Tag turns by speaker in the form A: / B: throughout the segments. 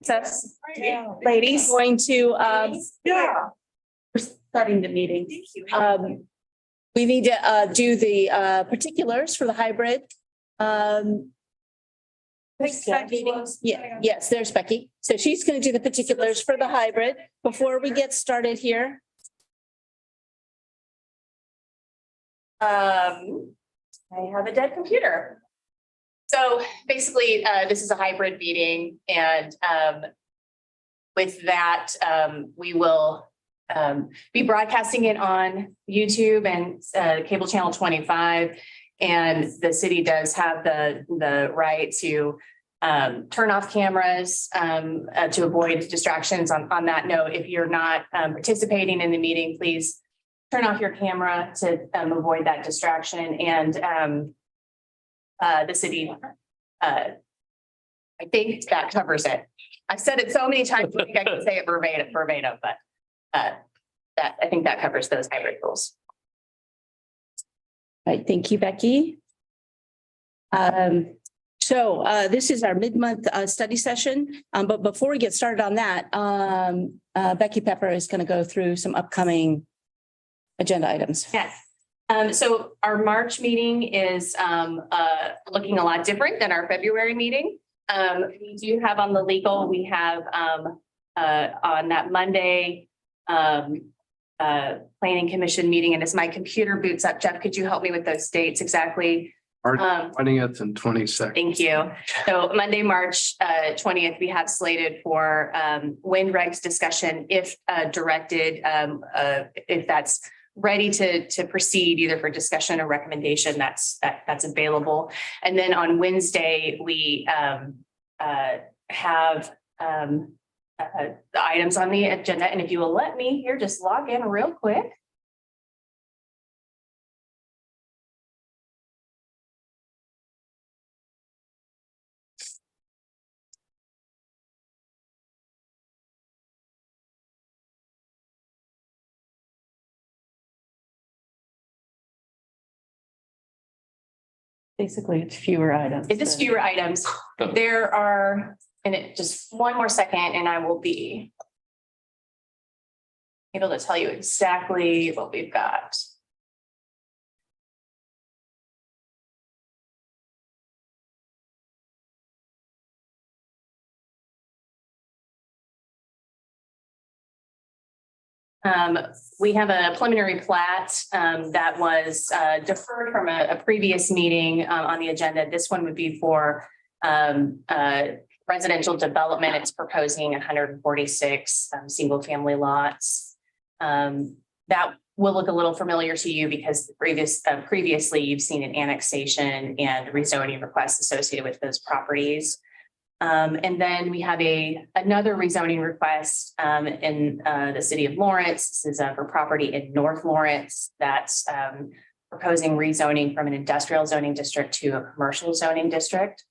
A: Access, ladies, going to, we're starting the meeting. We need to, do the, particulars for the hybrid. Yeah, yes, there's Becky. So she's going to do the particulars for the hybrid. Before we get started here. I have a dead computer. So basically, this is a hybrid meeting, and with that, we will be broadcasting it on YouTube and cable channel 25. And the city does have the right to turn off cameras to avoid distractions. On that note, if you're not participating in the meeting, please turn off your camera to avoid that distraction. And the city, I think that covers it. I've said it so many times, I think I can say it verbatim, but I think that covers those hybrid rules. All right, thank you, Becky. So this is our mid-month study session, but before we get started on that, Becky Pepper is going to go through some upcoming agenda items. Yes. So our March meeting is looking a lot different than our February meeting. We do have on the legal, we have on that Monday, planning commission meeting, and as my computer boots up, Jeff, could you help me with those dates exactly?
B: March 20th and 22nd.
A: Thank you. So Monday, March 20th, we have slated for wind regs discussion if directed, if that's ready to proceed either for discussion or recommendation, that's available. And then on Wednesday, we have the items on the agenda. And if you will let me here, just log in real quick.
C: Basically, it's fewer items.
A: It is fewer items. There are, and it just one more second and I will be able to tell you exactly what we've got. We have a preliminary plat that was deferred from a previous meeting on the agenda. This one would be for residential development. It's proposing 146 single family lots. That will look a little familiar to you because previously you've seen an annexation and rezoning requests associated with those properties. And then we have another rezoning request in the city of Lawrence. This is for property in North Lawrence that's proposing rezoning from an industrial zoning district to a commercial zoning district.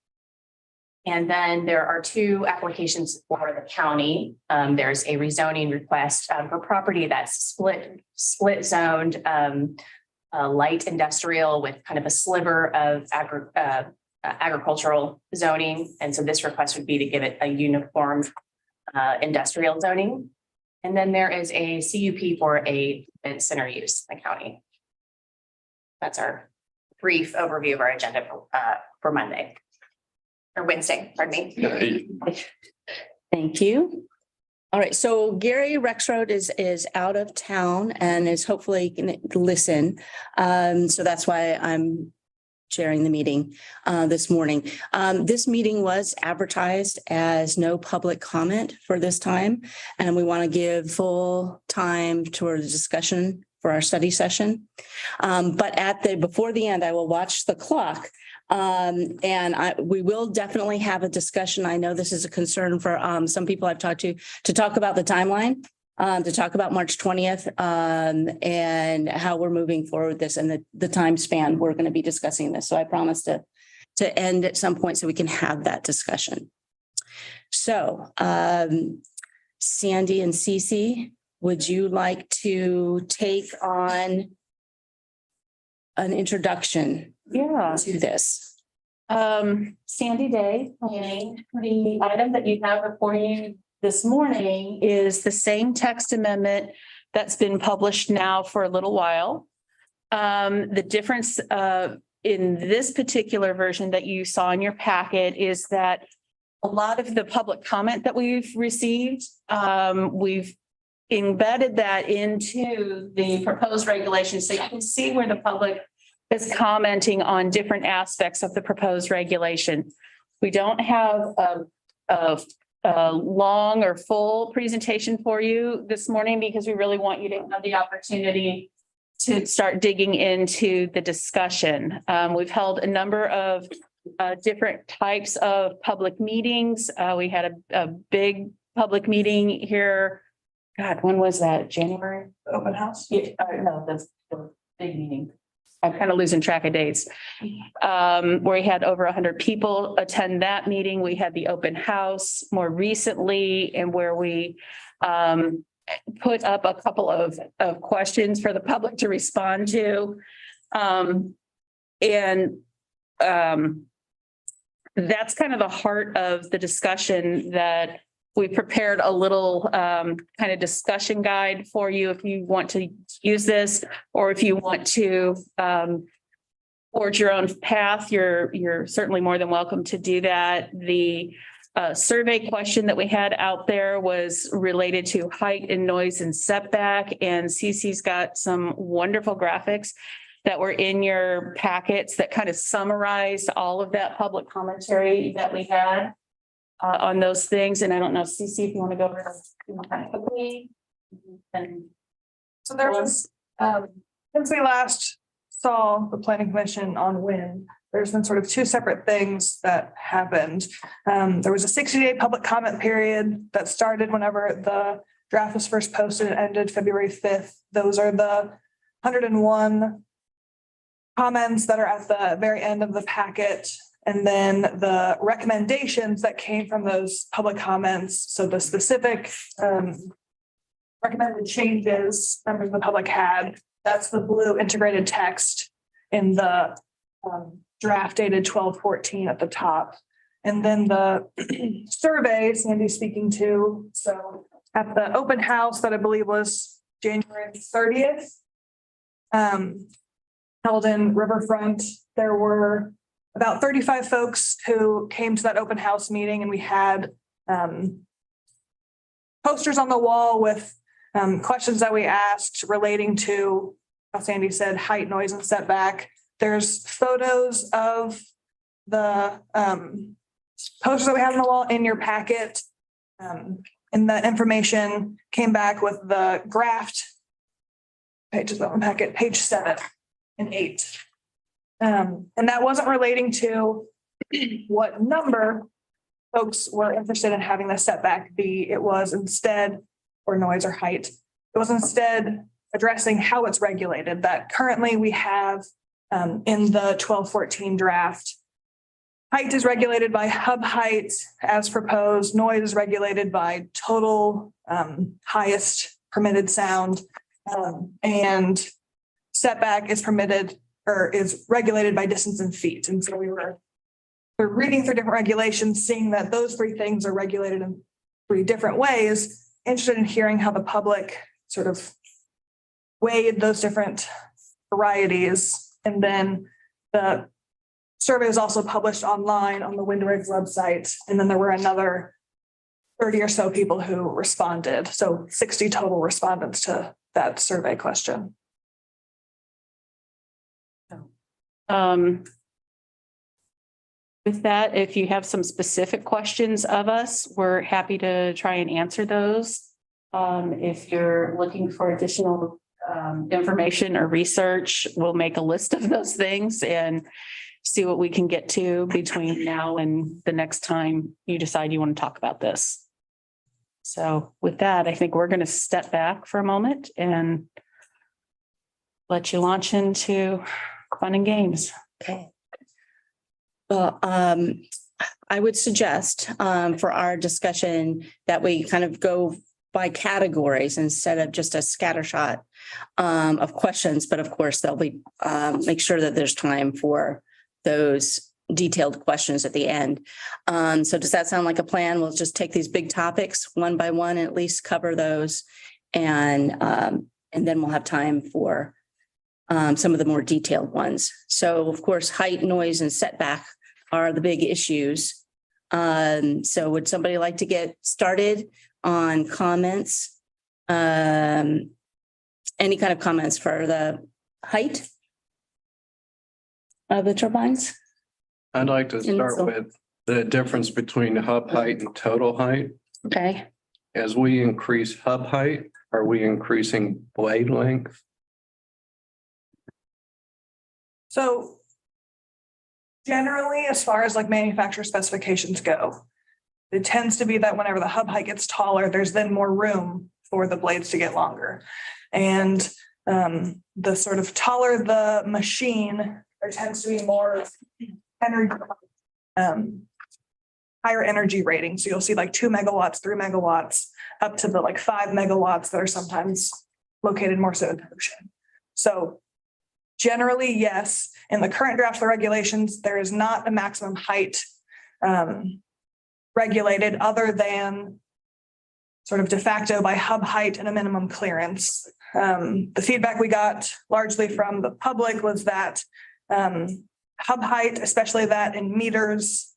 A: And then there are two applications for the county. There's a rezoning request for property that's split zoned light industrial with kind of a sliver of agricultural zoning. And so this request would be to give it a uniform industrial zoning. And then there is a CUP for a event center use in the county. That's our brief overview of our agenda for Monday or Wednesday, pardon me. Thank you. All right, so Gary Rexroad is out of town and is hopefully going to listen. So that's why I'm chairing the meeting this morning. This meeting was advertised as no public comment for this time, and we want to give full time toward the discussion for our study session. But before the end, I will watch the clock. And we will definitely have a discussion. I know this is a concern for some people I've talked to talk about the timeline. To talk about March 20th and how we're moving forward with this and the time span we're going to be discussing this. So I promise to end at some point so we can have that discussion. So Sandy and Cece, would you like to take on an introduction to this?
C: Sandy Day planning. The item that you have before you this morning is the same text amendment that's been published now for a little while. The difference in this particular version that you saw in your packet is that a lot of the public comment that we've received, we've embedded that into the proposed regulations, so you can see where the public is commenting on different aspects of the proposed regulation. We don't have a long or full presentation for you this morning because we really want you to have the opportunity to start digging into the discussion. We've held a number of different types of public meetings. We had a big public meeting here. God, when was that? January?
D: Open house.
C: Yeah, no, the big meeting. I'm kind of losing track of dates. Where we had over 100 people attend that meeting. We had the open house more recently, and where we put up a couple of questions for the public to respond to. That's kind of the heart of the discussion that we prepared a little kind of discussion guide for you if you want to use this, or if you want to forge your own path, you're certainly more than welcome to do that. The survey question that we had out there was related to height and noise and setback, and Cece's got some wonderful graphics that were in your packets that kind of summarized all of that public commentary that we had on those things. And I don't know, Cece, if you want to go over kind of quickly. And
D: So there was, since we last saw the planning commission on wind, there's been sort of two separate things that happened. There was a 60-day public comment period that started whenever the draft was first posted and ended February 5th. Those are the 101 comments that are at the very end of the packet. And then the recommendations that came from those public comments. So the specific recommended changes members of the public had, that's the blue integrated text in the draft dated 12/14 at the top. And then the survey Sandy's speaking to. So at the open house that I believe was January 30th, held in Riverfront, there were about 35 folks who came to that open house meeting, and we had posters on the wall with questions that we asked relating to, how Sandy said, height, noise, and setback. There's photos of the posters that we have on the wall in your packet. And that information came back with the graphed pages of the packet, page 7 and 8. And that wasn't relating to what number folks were interested in having the setback be. It was instead, or noise or height. It was instead addressing how it's regulated, that currently we have in the 12/14 draft. Height is regulated by hub height as proposed. Noise is regulated by total highest permitted sound. And setback is permitted or is regulated by distance in feet. And so we're reading through different regulations, seeing that those three things are regulated in 3 different ways, interested in hearing how the public sort of weighed those different varieties. And then the survey was also published online on the WindReg website. And then there were another 30 or so people who responded. So 60 total respondents to that survey question.
C: With that, if you have some specific questions of us, we're happy to try and answer those. If you're looking for additional information or research, we'll make a list of those things and see what we can get to between now and the next time you decide you want to talk about this. So with that, I think we're going to step back for a moment and let you launch into fun and games.
E: Okay. Well, I would suggest for our discussion that we kind of go by categories instead of just a scattershot of questions. But of course, there'll be make sure that there's time for those detailed questions at the end. So does that sound like a plan? We'll just take these big topics one by one, and at least cover those. And then we'll have time for some of the more detailed ones. So of course, height, noise, and setback are the big issues. So would somebody like to get started on comments? Any kind of comments for the height of the turbines?
B: I'd like to start
E: so-
B: with the difference between hub height and total height.
E: Okay,
B: As we increase hub height, are we increasing blade length?
D: So generally, as far as like manufacturer specifications go, it tends to be that whenever the hub height gets taller, there's then more room for the blades to get longer. And the sort of taller the machine, there tends to be more energy, higher energy rating. So you'll see like 2 megawatts, 3 megawatts, up to the like 5 megawatts that are sometimes located more so in the ocean. So generally, yes, in the current draft of the regulations, there is not a maximum height regulated other than sort of de facto by hub height and a minimum clearance. The feedback we got largely from the public was that hub height, especially that in meters,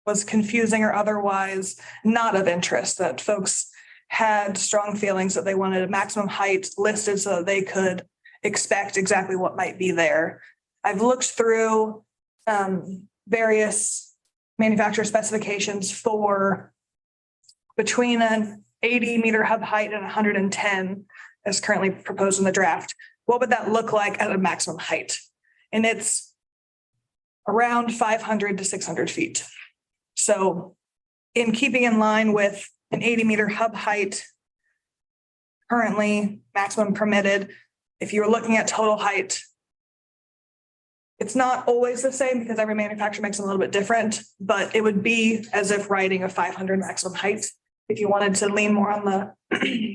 D: was confusing or otherwise not of interest, that folks had strong feelings that they wanted a maximum height listed so that they could expect exactly what might be there. I've looked through various manufacturer specifications for between an 80-meter hub height and 110 as currently proposed in the draft. What would that look like at a maximum height? And it's around 500 to 600 feet. So in keeping in line with an 80-meter hub height, currently maximum permitted, if you were looking at total height, it's not always the same because every manufacturer makes them a little bit different, but it would be as if riding a 500 maximum height. If you wanted to lean more on the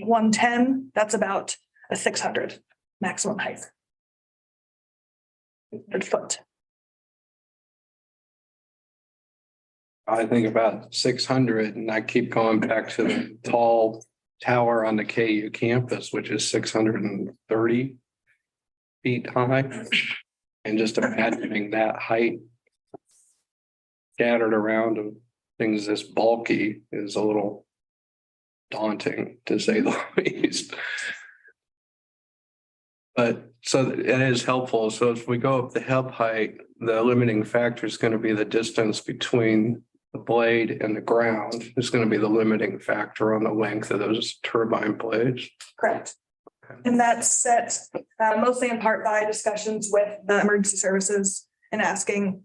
D: 110, that's about a 600 maximum height. 100 foot.
B: I think about 600, and I keep going back to the tall tower on the KU campus, which is 630 feet high. And just imagining that height scattered around of things this bulky is a little daunting, to say the least. But so it is helpful. So if we go up the hub height, the limiting factor is going to be the distance between the blade and the ground. Is going to be the limiting factor on the length of those turbine blades.
D: Correct. And that's set mostly in part by discussions with the emergency services and asking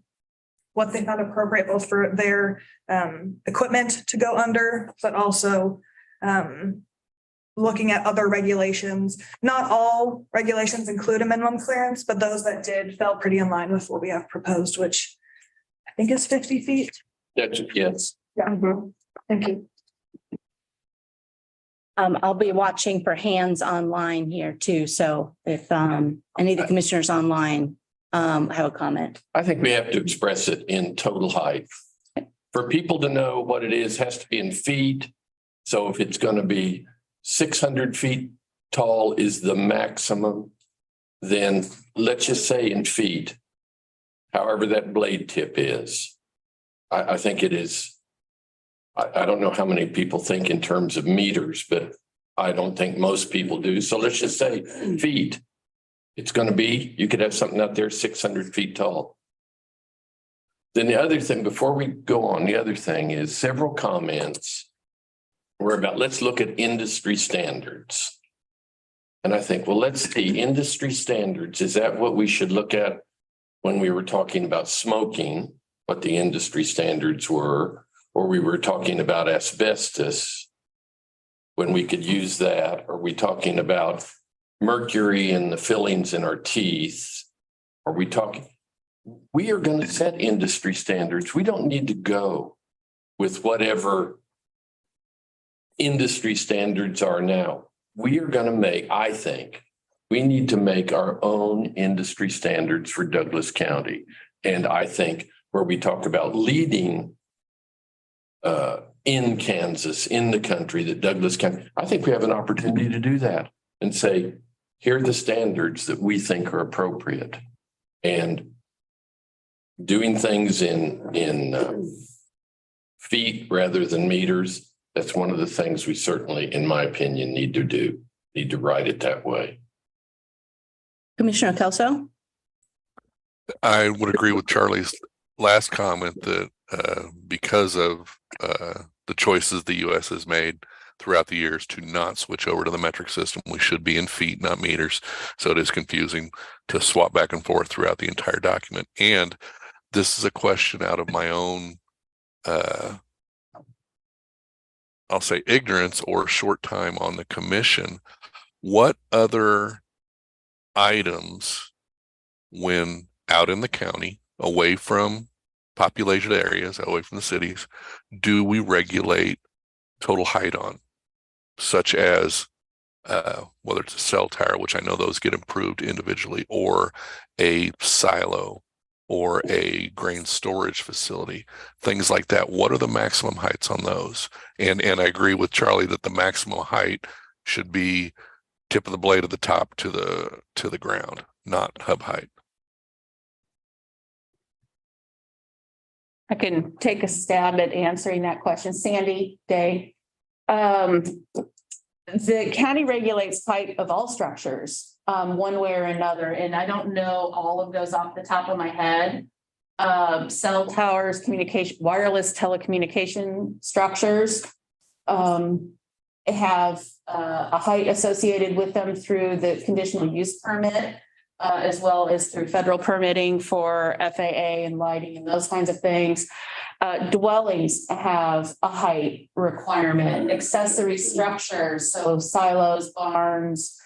D: what they found appropriate both for their equipment to go under, but also looking at other regulations. Not all regulations include a minimum clearance, but those that did fell pretty in line with what we have proposed, which I think is 50 feet.
F: Yes.
D: Yeah. Thank you.
E: I'll be watching for hands online here too. So if any of the commissioners online have a comment.
F: I think we have to express it in total height. For people to know what it is, has to be in feet. So if it's going to be 600 feet tall is the maximum, then let's just say in feet, however that blade tip is. I think it is. I don't know how many people think in terms of meters, but I don't think most people do. So let's just say feet. It's going to be, you could have something out there 600 feet tall. Then the other thing, before we go on, the other thing is several comments were about, let's look at industry standards. And I think, well, let's see, industry standards, is that what we should look at when we were talking about smoking, what the industry standards were? Or we were talking about asbestos, when we could use that. Are we talking about mercury in the fillings in our teeth? Are we talking? We are going to set industry standards. We don't need to go with whatever industry standards are now. We are going to make, I think, we need to make our own industry standards for Douglas County. And I think where we talk about leading in Kansas, in the country, that Douglas County, I think we have an opportunity to do that and say, here are the standards that we think are appropriate. And doing things in feet rather than meters, that's one of the things we certainly, in my opinion, need to do, need to write it that way.
E: Commissioner Kelso?
G: I would agree with Charlie's last comment that because of the choices the U.S. has made throughout the years to not switch over to the metric system, we should be in feet, not meters. So it is confusing to swap back and forth throughout the entire document. And this is a question out of my own, I'll say ignorance or short time on the commission. What other items, when out in the county, away from populated areas, away from the cities, do we regulate total height on? Such as whether it's a cell tower, which I know those get improved individually, or a silo, or a grain storage facility, things like that. What are the maximum heights on those? And I agree with Charlie that the maximum height should be tip of the blade at the top to the ground, not hub height.
C: I can take a stab at answering that question. Sandy Day. The county regulates height of all structures, one way or another, and I don't know all of those off the top of my head. Cell towers, communication, wireless telecommunication structures have a height associated with them through the conditional use permit, as well as through federal permitting for FAA and lighting and those kinds of things. Dwellings have a height requirement, accessory structures, so silos, barns,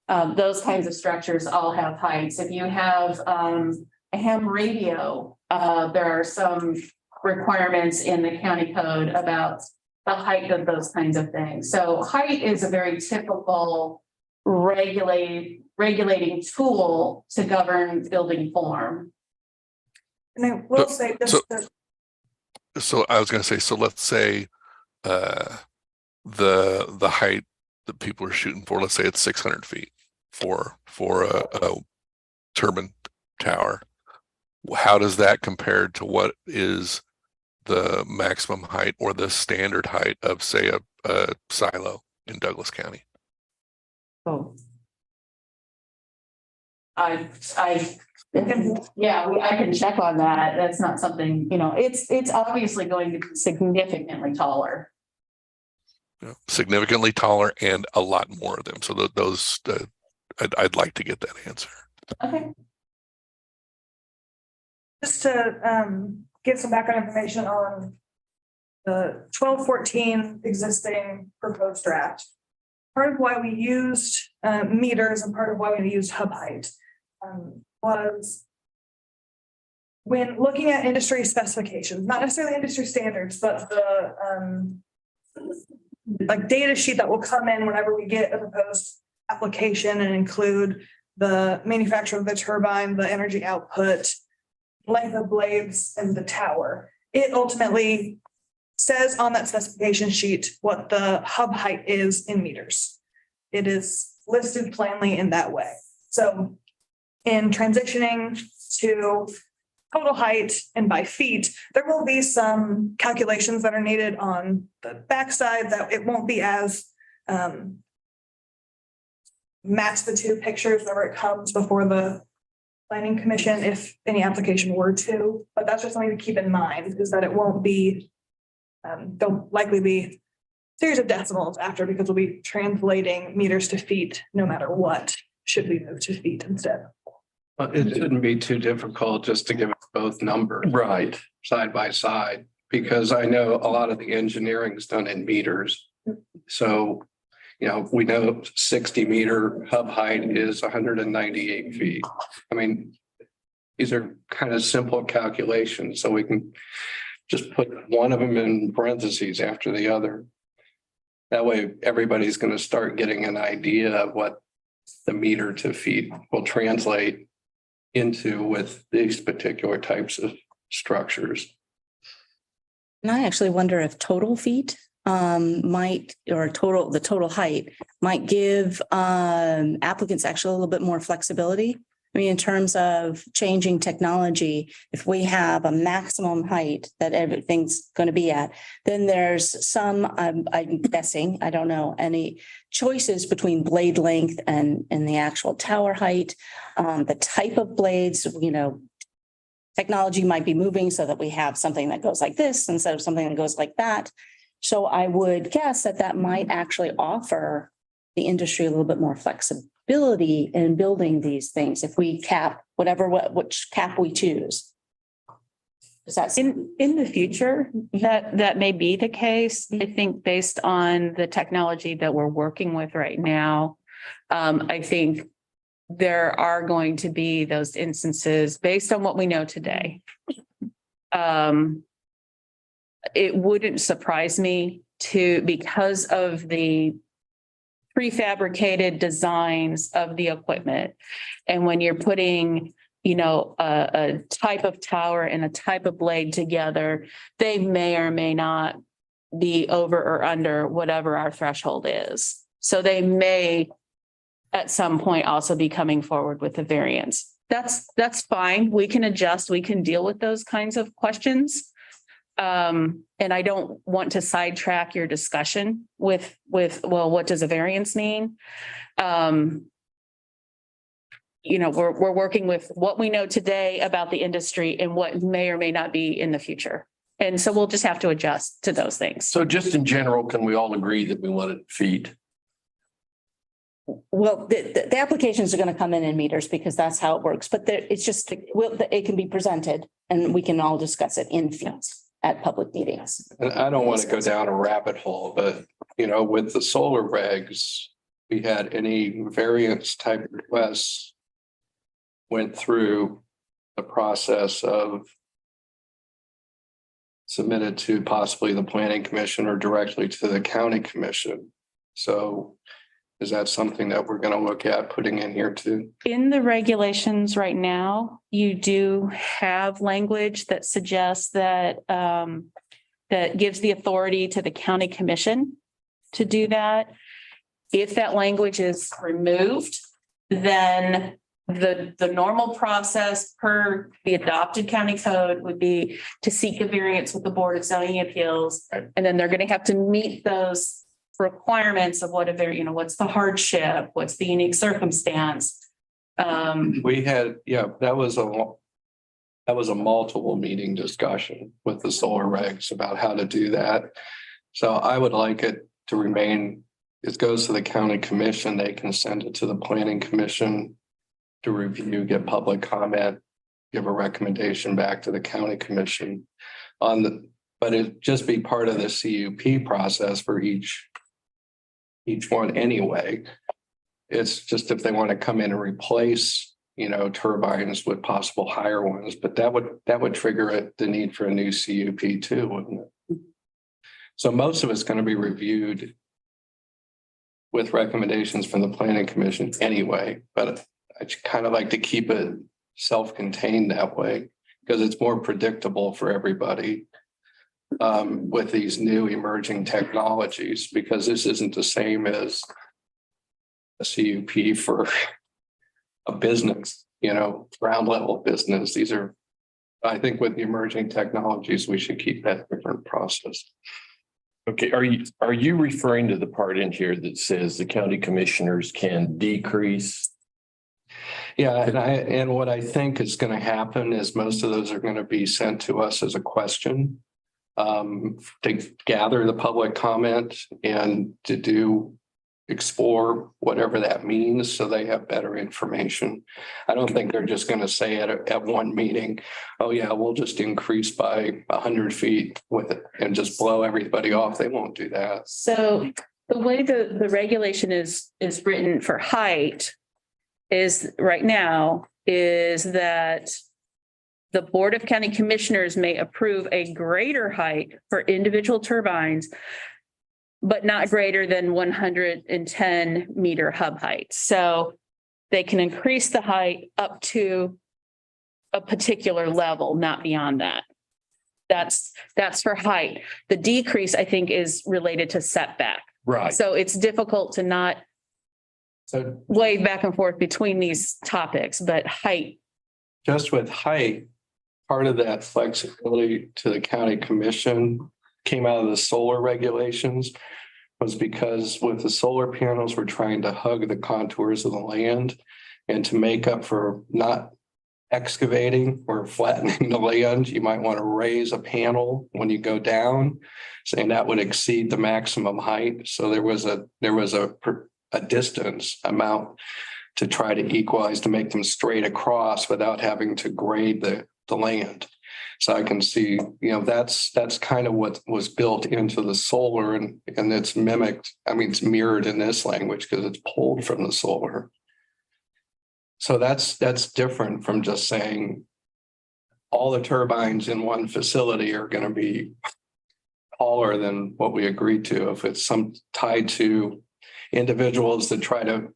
C: those kinds of structures all have heights. If you have a ham radio, there are some requirements in the county code about the height of those kinds of things. So height is a very typical regulating tool to govern building form.
D: And I will say this.
G: So I was going to say, so let's say the height that people are shooting for, let's say it's 600 feet for a turbine tower. How does that compare to what is the maximum height or the standard height of, say, a silo in Douglas County?
C: Oh. I can check on that. That's not something, it's obviously going to be significantly taller.
G: Significantly taller and a lot more of them. So those, I'd like to get that answer.
C: Okay.
D: Just to give some background information on the 1214 existing proposed draft. Part of why we used meters and part of why we used hub height was when looking at industry specifications, not necessarily industry standards, but the like data sheet that will come in whenever we get a proposed application and include the manufacturer of the turbine, the energy output, length of blades, and the tower. It ultimately says on that specification sheet what the hub height is in meters. It is listed plainly in that way. So in transitioning to total height and by feet, there will be some calculations that are needed on the backside that it won't be as match the two pictures whenever it comes before the planning commission, if any application were to, but that's just something to keep in mind, is that it won't be, there'll likely be series of decimals after, because we'll be translating meters to feet no matter what, should we move to feet instead.
B: But it shouldn't be too difficult just to give both numbers
F: Right.
B: side by side, because I know a lot of the engineering is done in meters. So, we know 60-meter hub height is 198 feet. I mean, these are kind of simple calculations, so we can just put one of them in parentheses after the other. That way, everybody's going to start getting an idea of what the meter to feet will translate into with these particular types of structures.
E: And I actually wonder if total feet the total height might give applicants actually a little bit more flexibility. I mean, in terms of changing technology, if we have a maximum height that everything's going to be at, then there's some, I'm guessing, I don't know, any choices between blade length and the actual tower height, the type of blades, technology might be moving so that we have something that goes like this instead of something that goes like that. So I would guess that might actually offer the industry a little bit more flexibility in building these things if we cap which cap we choose. Does that
C: In the future, that may be the case. I think based on the technology that we're working with right now, I think there are going to be those instances based on what we know today. It wouldn't surprise me because of the prefabricated designs of the equipment. And when you're putting, a type of tower and a type of blade together, they may or may not be over or under whatever our threshold is. So they may at some point also be coming forward with a variance. That's fine. We can adjust. We can deal with those kinds of questions. And I don't want to sidetrack your discussion with, well, what does a variance mean? We're working with what we know today about the industry and what may or may not be in the future. And so we'll just have to adjust to those things.
F: So just in general, can we all agree that we want it feet?
E: Well, the applications are going to come in meters because that's how it works, but it's just, it can be presented and we can all discuss it in feet at public meetings.
B: And I don't want to go down a rabbit hole, but with the solar regs, we had any variance type requests went through the process of submitted to possibly the planning commission or directly to the county commission. So is that something that we're going to look at putting in here too?
C: In the regulations right now, you do have language that suggests that that gives the authority to the county commission to do that. If that language is removed, then the normal process per the adopted county code would be to seek a variance with the Board of Zoning Appeals. And then they're going to have to meet those requirements of what's the hardship, what's the unique circumstance.
B: We had, that was a multiple meeting discussion with the solar regs about how to do that. So I would like it to remain, it goes to the county commission, they can send it to the planning commission to review, get public comment, give a recommendation back to the county commission but it just be part of the CUP process for each one anyway. It's just if they want to come in and replace, turbines with possible higher ones, but that would trigger the need for a new CUP too, wouldn't it? So most of it's going to be reviewed with recommendations from the planning commission anyway, but I kind of like to keep it self-contained that way because it's more predictable for everybody. With these new emerging technologies, because this isn't the same as a CUP for a business, ground level business. These are, I think with the emerging technologies, we should keep that different process.
F: Okay, are you referring to the part in here that says the county commissioners can decrease?
B: Yeah, and what I think is going to happen is most of those are going to be sent to us as a question. To gather the public comment and to explore whatever that means so they have better information. I don't think they're just going to say at one meeting, oh yeah, we'll just increase by 100 feet with it and just blow everybody off. They won't do that.
C: So the way the regulation is written for height is right now is that the Board of County Commissioners may approve a greater height for individual turbines, but not greater than 110 meter hub height. So they can increase the height up to a particular level, not beyond that. That's for height. The decrease, I think, is related to setback.
B: Right.
C: So it's difficult to not
B: So
C: wave back and forth between these topics, but height.
B: just with height, part of that flexibility to the county commission came out of the solar regulations was because with the solar panels, we're trying to hug the contours of the land and to make up for not excavating or flattening the land, you might want to raise a panel when you go down, saying that would exceed the maximum height. So there was a distance amount to try to equalize, to make them straight across without having to grade the land. So I can see, that's kind of what was built into the solar and it's mimicked. I mean, it's mirrored in this language because it's pulled from the solar. So that's different from just saying all the turbines in one facility are going to be taller than what we agreed to. If it's some tied to individuals that try to,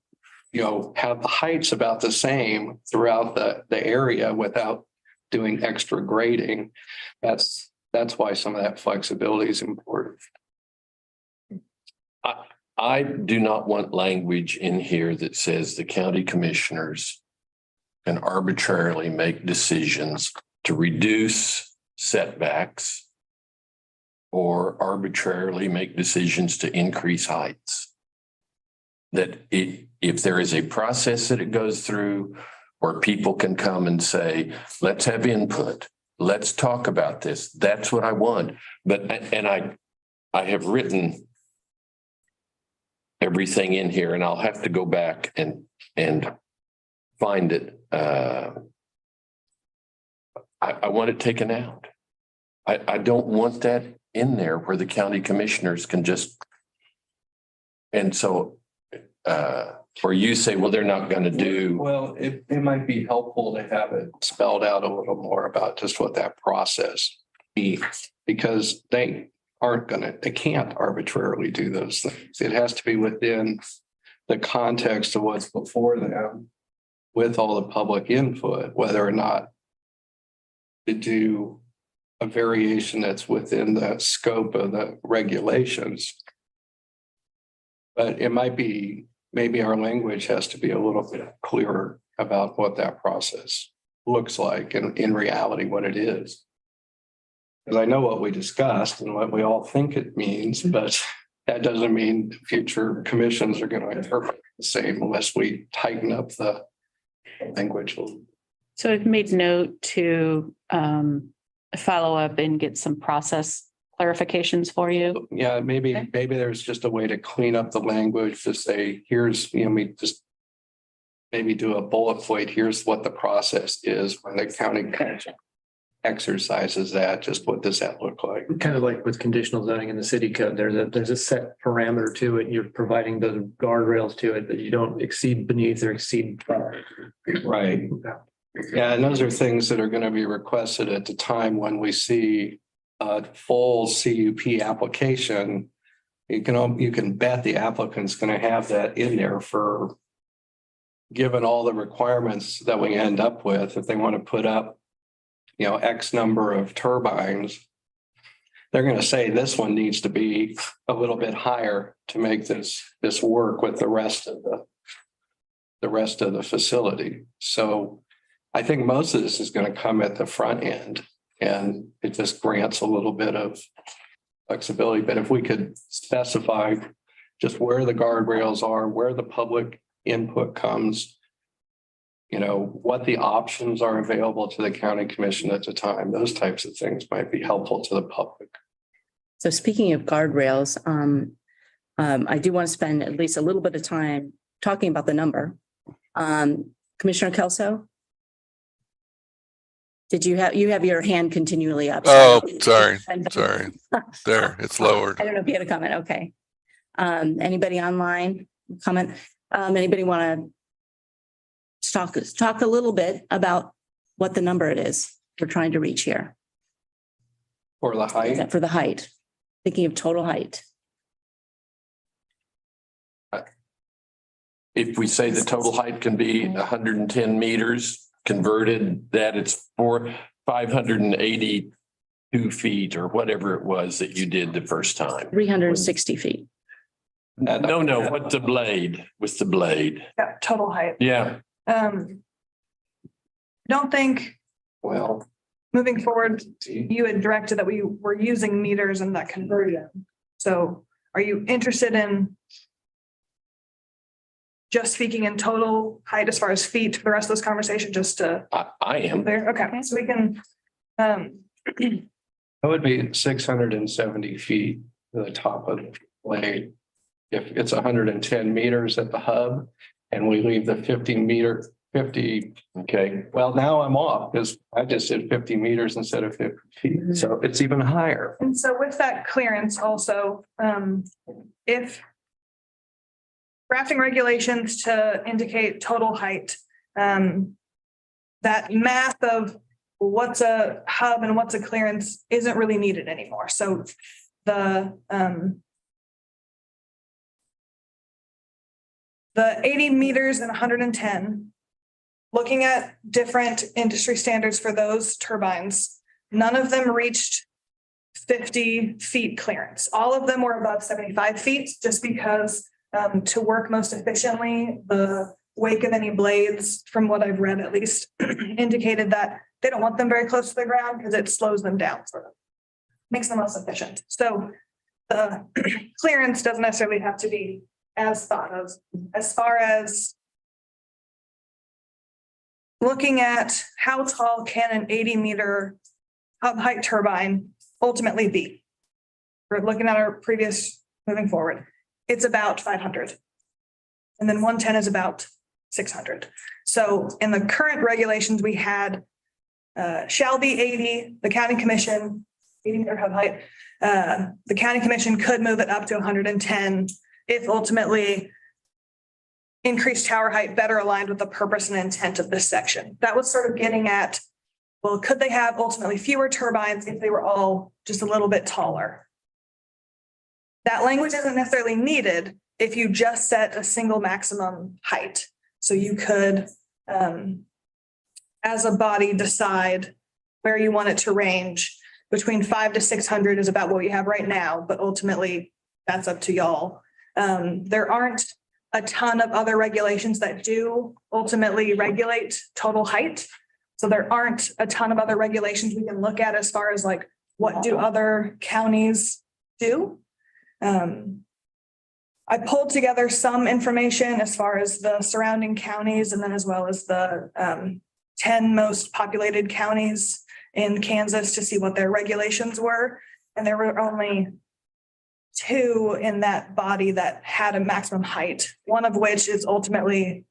B: have the heights about the same throughout the area without doing extra grading. That's why some of that flexibility is important.
F: I do not want language in here that says the county commissioners can arbitrarily make decisions to reduce setbacks or arbitrarily make decisions to increase heights. That if there is a process that it goes through where people can come and say, let's have input, let's talk about this. That's what I want. I have written everything in here and I'll have to go back and find it. I want it taken out. I don't want that in there where the county commissioners can just. And so, where you say, well, they're not going to do.
B: Well, it might be helpful to have it spelled out a little more about just what that process be, because they can't arbitrarily do those things. It has to be within the context of what's before them with all the public input, whether or not to do a variation that's within the scope of the regulations. But it might be, maybe our language has to be a little bit clearer about what that process looks like and in reality what it is. Because I know what we discussed and what we all think it means, but that doesn't mean future commissions are going to interpret the same unless we tighten up the language.
C: So I've made note to follow up and get some process clarifications for you.
B: Yeah, maybe
C: Okay.
B: there's just a way to clean up the language to say, here's, we just maybe do a bullet point. Here's what the process is when the county commission exercises that. Just what does that look like?
H: Kind of like with conditional zoning in the city code, there's a set parameter to it. You're providing those guardrails to it that you don't exceed beneath or exceed.
B: Right. Yeah, and those are things that are going to be requested at the time when we see a full CUP application. You can bet the applicant's going to have that in there for, given all the requirements that we end up with, if they want to put up, X number of turbines, they're going to say this one needs to be a little bit higher to make this work with the rest of the facility. So I think most of this is going to come at the front end and it just grants a little bit of flexibility. But if we could specify just where the guardrails are, where the public input comes, what the options are available to the county commission at the time, those types of things might be helpful to the public.
E: So speaking of guardrails, I do want to spend at least a little bit of time talking about the number. Commissioner Kelso? Did you have your hand continually up?
G: Oh, sorry. There, it's lowered.
E: I don't know if you had a comment. Okay. Anybody online comment? Anybody want to talk a little bit about what the number it is we're trying to reach here?
B: For the height,
E: For the height, thinking of total height.
F: If we say the total height can be 110 meters, converted that it's 582 feet or whatever it was that you did the first time.
E: 360 feet.
F: No, what's the blade? What's the blade?
D: Yeah, total height.
F: Yeah,
D: Don't think
B: Well,
D: moving forward, you had directed that we were using meters and that conversion. So are you interested in just speaking in total height as far as feet for the rest of this conversation, just to
F: I am.
D: there? Okay, so we can,
B: that would be 670 feet to the top of the blade. If it's 110 meters at the hub and we leave the 50,
F: Okay,
B: well, now I'm off because I just did 50 meters instead of 50 feet. So it's even higher.
D: and so with that clearance also, if drafting regulations to indicate total height, that math of what's a hub and what's a clearance isn't really needed anymore. So the 80 meters and 110, looking at different industry standards for those turbines, none of them reached 50 feet clearance. All of them were above 75 feet, just because to work most efficiently, the wake of any blades, from what I've read at least, indicated that they don't want them very close to the ground because it slows them down, sort of makes them less efficient. So the clearance doesn't necessarily have to be as thought of. As far as looking at how tall can an 80-meter hub height turbine ultimately be? We're looking at our previous moving forward. It's about 500. And then 110 is about 600. So in the current regulations we had, shall be 80, the county commission, 80-meter hub height. The county commission could move it up to 110 if ultimately increased tower height better aligned with the purpose and intent of this section. That was sort of getting at, well, could they have ultimately fewer turbines if they were all just a little bit taller? That language isn't necessarily needed if you just set a single maximum height. So you could, as a body, decide where you want it to range. Between 500 to 600 is about what we have right now, but ultimately that's up to y'all. There aren't a ton of other regulations that do ultimately regulate total height. So there aren't a ton of other regulations we can look at as far as like, what do other counties do? I pulled together some information as far as the surrounding counties and then as well as the 10 most populated counties in Kansas to see what their regulations were. And there were only 2 in that body that had a maximum height, one of which is ultimately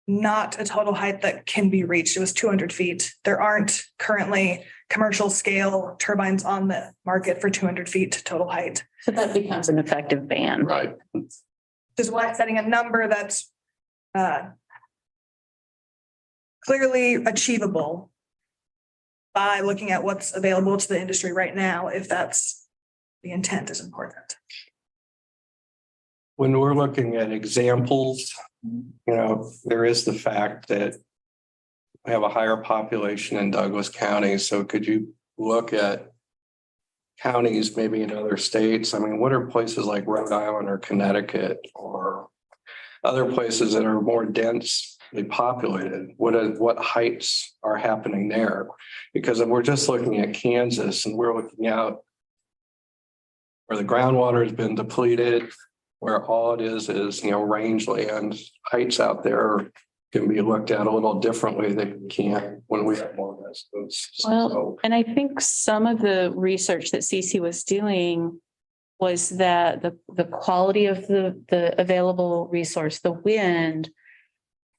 D: not a total height that can be reached. It was 200 feet. There aren't currently commercial scale turbines on the market for 200 feet total height.
C: So that becomes an effective ban.
F: right.
D: Which is why setting a number that's clearly achievable by looking at what's available to the industry right now, if that's the intent, is important.
B: When we're looking at examples, there is the fact that we have a higher population in Douglas County. So could you look at counties maybe in other states? I mean, what are places like Rhode Island or Connecticut or other places that are more densely populated? What heights are happening there? Because if we're just looking at Kansas and we're looking out where the groundwater has been depleted, where all it is, rangeland, heights out there can be looked at a little differently than we can when we have more residents.
C: Well, and I think some of the research that CC was doing was that the quality of the available resource, the wind,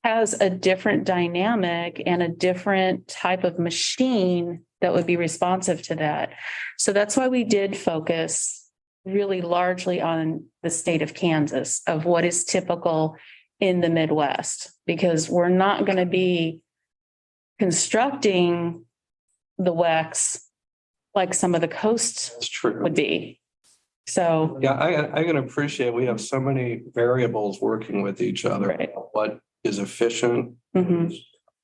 C: has a different dynamic and a different type of machine that would be responsive to that. So that's why we did focus really largely on the state of Kansas, of what is typical in the Midwest, because we're not going to be constructing the WECs like some of the coast
B: That's true.
C: would be. So,
B: Yeah, I can appreciate we have so many variables working with each other.
C: Right.
B: What is efficient,
C: mhm.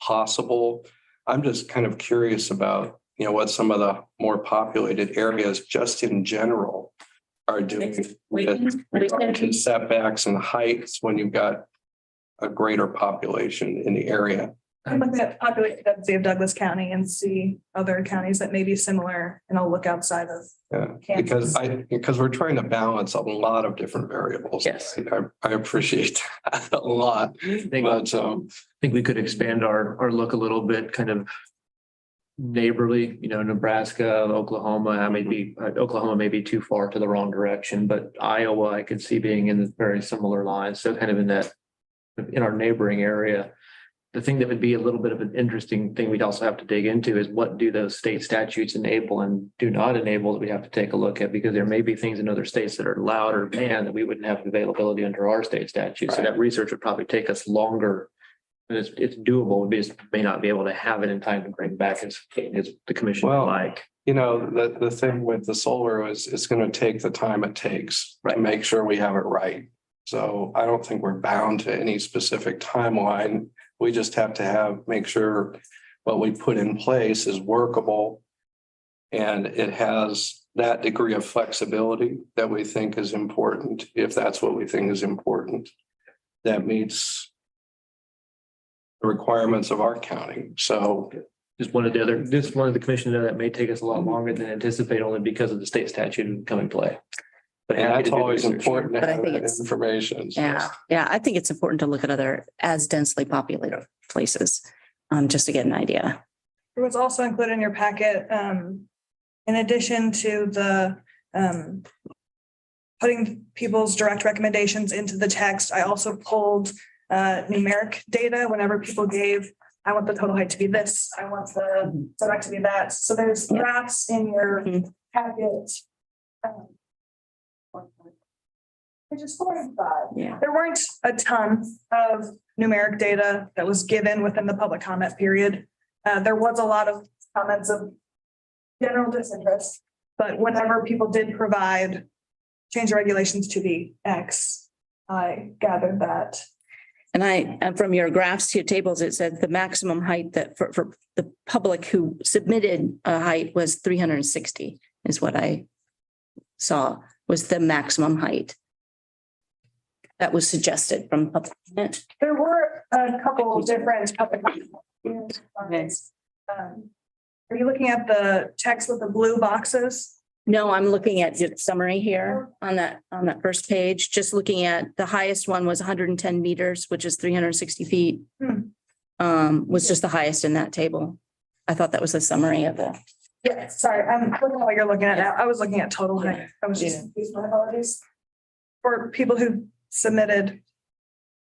B: possible. I'm just kind of curious about, what some of the more populated areas just in general are doing.
C: We
B: with
C: can-
B: regard to setbacks and heights when you've got a greater population in the area.
D: I'm looking at population density of Douglas County and see other counties that may be similar, and I'll look outside of.
B: Yeah, because we're trying to balance a lot of different variables.
H: Yes.
B: I appreciate that a lot, but,
H: I think we could expand our look a little bit, kind of neighborly, Nebraska, Oklahoma, Oklahoma may be too far to the wrong direction, but Iowa, I could see being in very similar lines. So kind of in our neighboring area. The thing that would be a little bit of an interesting thing we'd also have to dig into is what do those state statutes enable and do not enable that we have to take a look at, because there may be things in other states that are allowed or banned that we wouldn't have availability under our state statutes. So that research would probably take us longer. And it's doable. We just may not be able to have it in time to bring back as the commission would
B: Well,
H: like.
B: the thing with the solar is it's going to take the time it takes to make sure we have it right. So I don't think we're bound to any specific timeline. We just have to make sure what we put in place is workable. And it has that degree of flexibility that we think is important, if that's what we think is important, that meets the requirements of our county. So
H: Just wanted the commission to know that may take us a lot longer than anticipated, only because of the state statute come in play. But
B: and
H: happy
B: that's
H: to do the
B: always
H: research.
B: important to
E: But I
B: have
E: think
B: that
E: it's-
B: information.
E: Yeah, I think it's important to look at other as densely populated places, just to get an idea.
D: It was also included in your packet, in addition to the, putting people's direct recommendations into the text, I also pulled, numeric data whenever people gave, I want the total height to be this, I want the setback to be that. So there's
E: Yeah.
D: graphs in your
E: Mhm.
D: packet. Which is 4 and 5.
E: Yeah.
D: There weren't a ton of numeric data that was given within the public comment period. There was a lot of comments of general disinterest, but whenever people did provide change the regulations to the X, I gathered that.
E: And from your graphs to your tables, it said the maximum height that for the public who submitted a height was 360 is what I saw was the maximum height that was suggested from public comment.
D: There were a couple of different public comments. Are you looking at the text with the blue boxes?
E: No, I'm looking at the summary here on that first page, just looking at the highest one was 110 meters, which is 360 feet. Was just the highest in that table. I thought that was a summary of the.
D: Yeah, sorry, I'm looking at what you're looking at now. I was looking at total height. I was just, my apologies. For people who submitted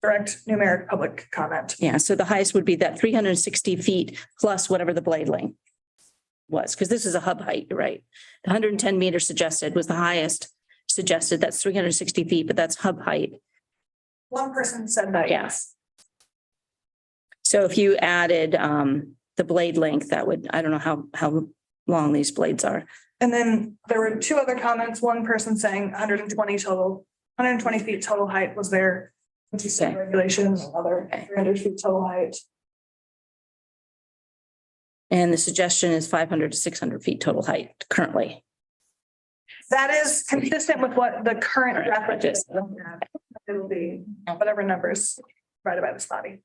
D: direct numeric public comment.
E: Yeah, so the highest would be that 360 feet plus whatever the blade length was, because this is a hub height, you're right? The 110 meters suggested was the highest suggested. That's 360 feet, but that's hub height.
D: One person said that,
E: Yeah.
D: yes.
E: So if you added the blade length, that would, I don't know how long these blades are.
D: And then there were 2 other comments. One person saying 120 total, 120 feet total height was their
E: Okay.
D: regulations, another 300 feet total height.
E: And the suggestion is 500 to 600 feet total height currently.
D: That is consistent with what the current draft
E: Just-
D: it will be whatever numbers provided by this body.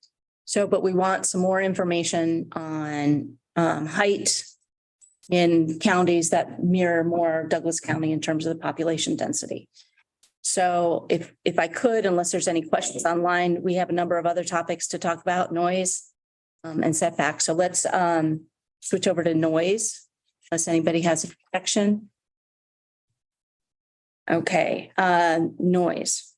E: So, but we want some more information on height in counties that mirror more Douglas County in terms of the population density. So if I could, unless there's any questions online, we have a number of other topics to talk about, noise and setback. So let's switch over to noise, unless anybody has a objection. Okay, noise.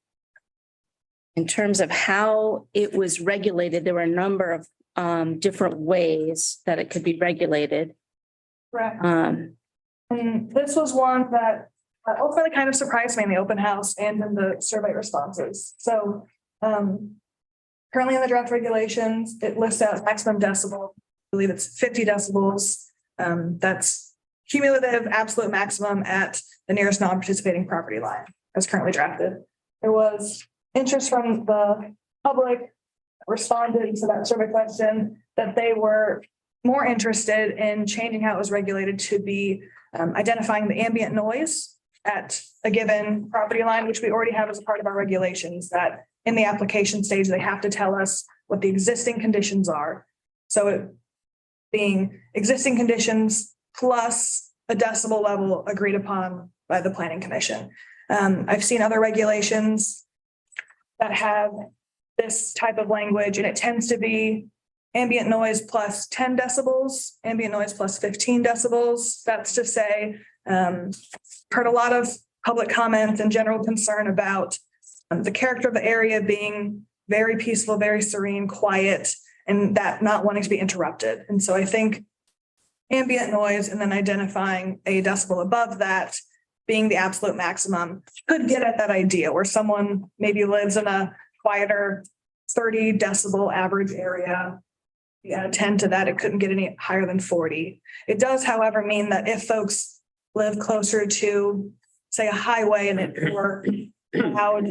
E: In terms of how it was regulated, there were a number of different ways that it could be regulated.
D: Correct. And this was one that ultimately kind of surprised me in the open house and in the survey responses. So currently in the draft regulations, it lists out maximum decibel. I believe it's 50 decibels. That's cumulative absolute maximum at the nearest non-participating property line as currently drafted. There was interest from the public responded to that survey question that they were more interested in changing how it was regulated to be identifying the ambient noise at a given property line, which we already have as a part of our regulations, that in the application stage, they have to tell us what the existing conditions are. So it being existing conditions plus a decibel level agreed upon by the planning commission. I've seen other regulations that have this type of language, and it tends to be ambient noise plus 10 decibels, ambient noise plus 15 decibels. That's to say, heard a lot of public comment and general concern about the character of the area being very peaceful, very serene, quiet, and that not wanting to be interrupted. And so I think ambient noise and then identifying a decibel above that being the absolute maximum could get at that idea where someone maybe lives in a quieter 30 decibel average area. Yeah, 10 to that, it couldn't get any higher than 40. It does, however, mean that if folks live closer to, say, a highway and it or loud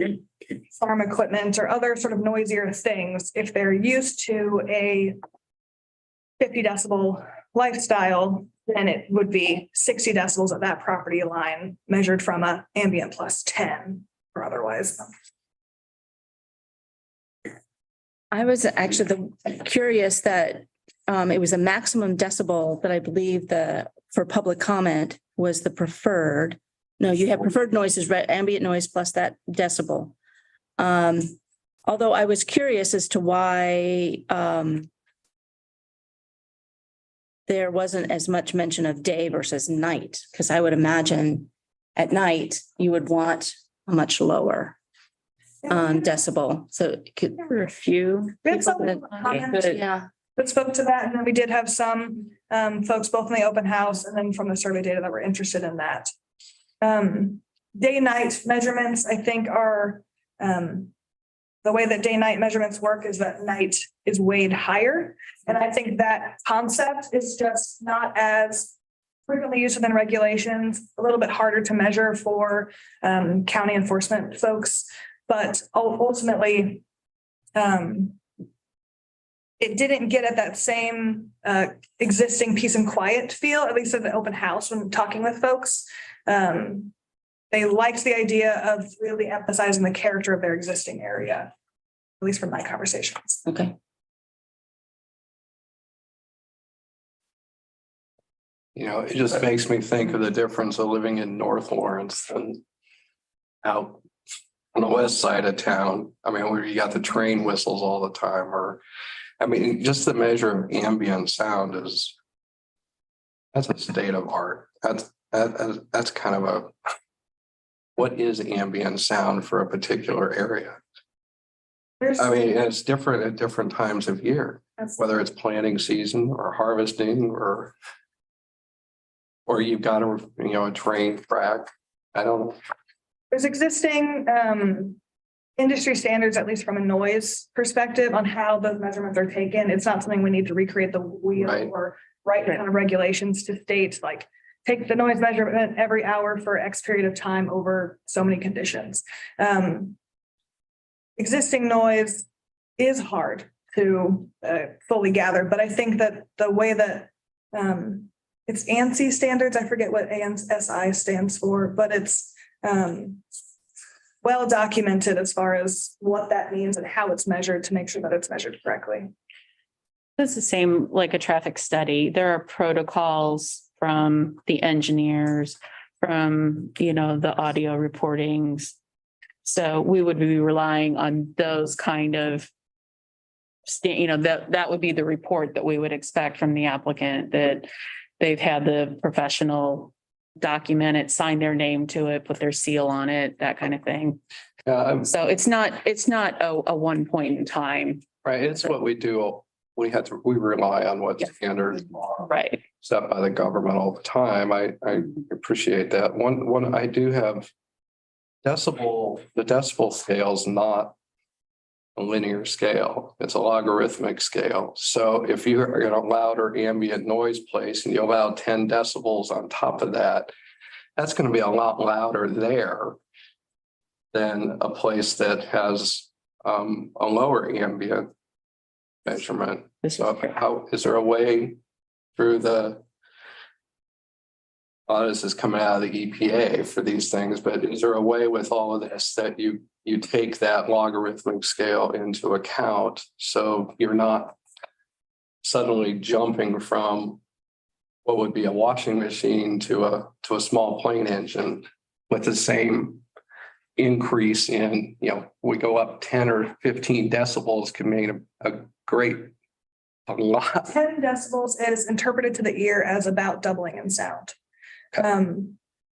D: farm equipment or other sort of noisier things, if they're used to a 50 decibel lifestyle, then it would be 60 decibels at that property line measured from a ambient plus 10 or otherwise.
E: I was actually curious that it was a maximum decibel that I believe for public comment was the preferred. No, you have preferred noises, ambient noise plus that decibel. Although I was curious as to why there wasn't as much mention of day versus night, because I would imagine at night you would want a much lower decibel. So it could for a few.
D: We had some
E: people
D: comments.
E: Yeah.
D: That spoke to that, and then we did have some folks both in the open house and then from the survey data that were interested in that. Day-night measurements, I think, are the way that day-night measurements work is that night is weighed higher. And I think that concept is just not as frequently used within regulations, a little bit harder to measure for county enforcement folks. But ultimately, it didn't get at that same existing peace and quiet feel, at least at the open house when talking with folks. They liked the idea of really emphasizing the character of their existing area, at least from my conversations.
E: Okay.
B: You know, it just makes me think of the difference of living in North Lawrence and out on the west side of town. I mean, where you got the train whistles all the time, or, I mean, just the measure of ambient sound that's a state of art. That's kind of a, what is ambient sound for a particular area? I mean, it's different at different times of year, whether it's planting season or harvesting or you've got a train track. I don't know.
D: There's existing industry standards, at least from a noise perspective, on how those measurements are taken. It's not something we need to recreate the wheel
B: Right.
D: or write kind of regulations to state, like, take the noise measurement every hour for X period of time over so many conditions. Existing noise is hard to fully gather, but I think that the way that it's ANSI standards, I forget what ANSI stands for, but it's well documented as far as what that means and how it's measured to make sure that it's measured correctly.
C: It's the same like a traffic study. There are protocols from the engineers, from, the audio reportings. So we would be relying on those kind of, that would be the report that we would expect from the applicant, that they've had the professional document it, sign their name to it, put their seal on it, that kind of thing.
B: Yeah,
C: So it's not a one point in time.
B: right. It's what we do. We rely on what standards are
C: Right.
B: set by the government all the time. I appreciate that. One, I do have the decibel scale is not a linear scale. It's a logarithmic scale. So if you're in a louder ambient noise place and you allow 10 decibels on top of that, that's going to be a lot louder there than a place that has a lower ambient measurement. So how, is there a way through the a lot of this is coming out of the EPA for these things, but is there a way with all of this that you take that logarithmic scale into account? So you're not suddenly jumping from what would be a washing machine to a small plane engine with the same increase in, we go up 10 or 15 decibels can mean a lot.
D: 10 decibels is interpreted to the ear as about doubling in sound.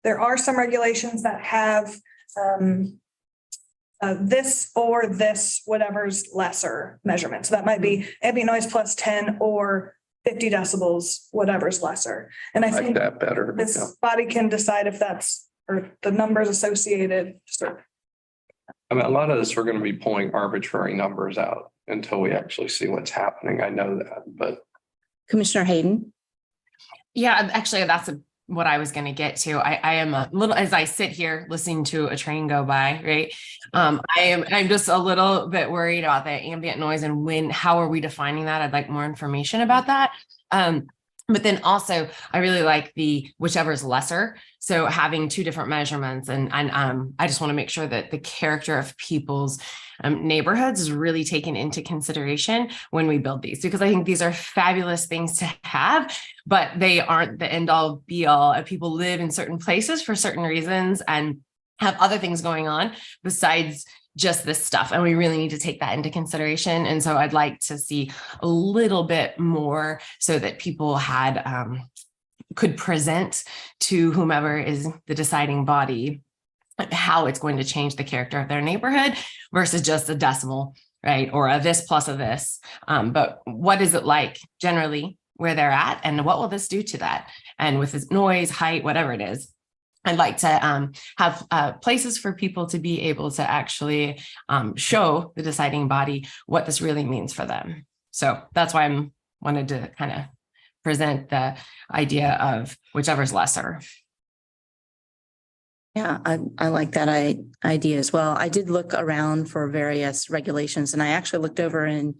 D: There are some regulations that have this or this, whatever's lesser measurement. So that might be ambient noise plus 10 or 50 decibels, whatever's lesser. And I
B: I like
D: think
B: that better.
D: this body can decide if that's, or the numbers associated.
B: I mean, a lot of this, we're going to be pulling arbitrary numbers out until we actually see what's happening. I know that, but
E: Commissioner Hayden?
I: Yeah, actually, that's what I was going to get to. I am a little, as I sit here listening to a train go by, right? I'm just a little bit worried about the ambient noise and how are we defining that? I'd like more information about that. But then also, I really like the whichever is lesser. So having two different measurements, and I just want to make sure that the character of people's neighborhoods is really taken into consideration when we build these, because I think these are fabulous things to have, but they aren't the end all be all. People live in certain places for certain reasons and have other things going on besides just this stuff. And we really need to take that into consideration. And so I'd like to see a little bit more so that people could present to whomever is the deciding body how it's going to change the character of their neighborhood versus just a decimal, right? Or a this plus a this. But what is it like generally where they're at? And what will this do to that? And with this noise, height, whatever it is, I'd like to have places for people to be able to actually show the deciding body what this really means for them. So that's why I wanted to kind of present the idea of whichever's lesser.
E: Yeah, I like that idea as well. I did look around for various regulations, and I actually looked over in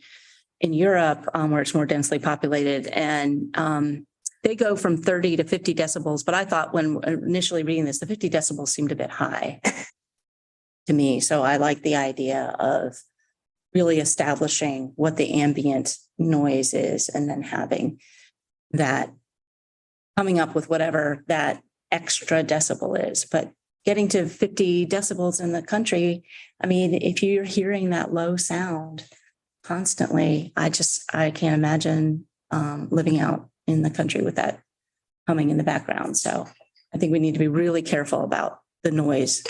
E: Europe where it's more densely populated, and they go from 30 to 50 decibels. But I thought when initially reading this, the 50 decibels seemed a bit high to me. So I like the idea of really establishing what the ambient noise is and then having that coming up with whatever that extra decibel is. But getting to 50 decibels in the country, I mean, if you're hearing that low sound constantly, I can't imagine living out in the country with that humming in the background. So I think we need to be really careful about the noise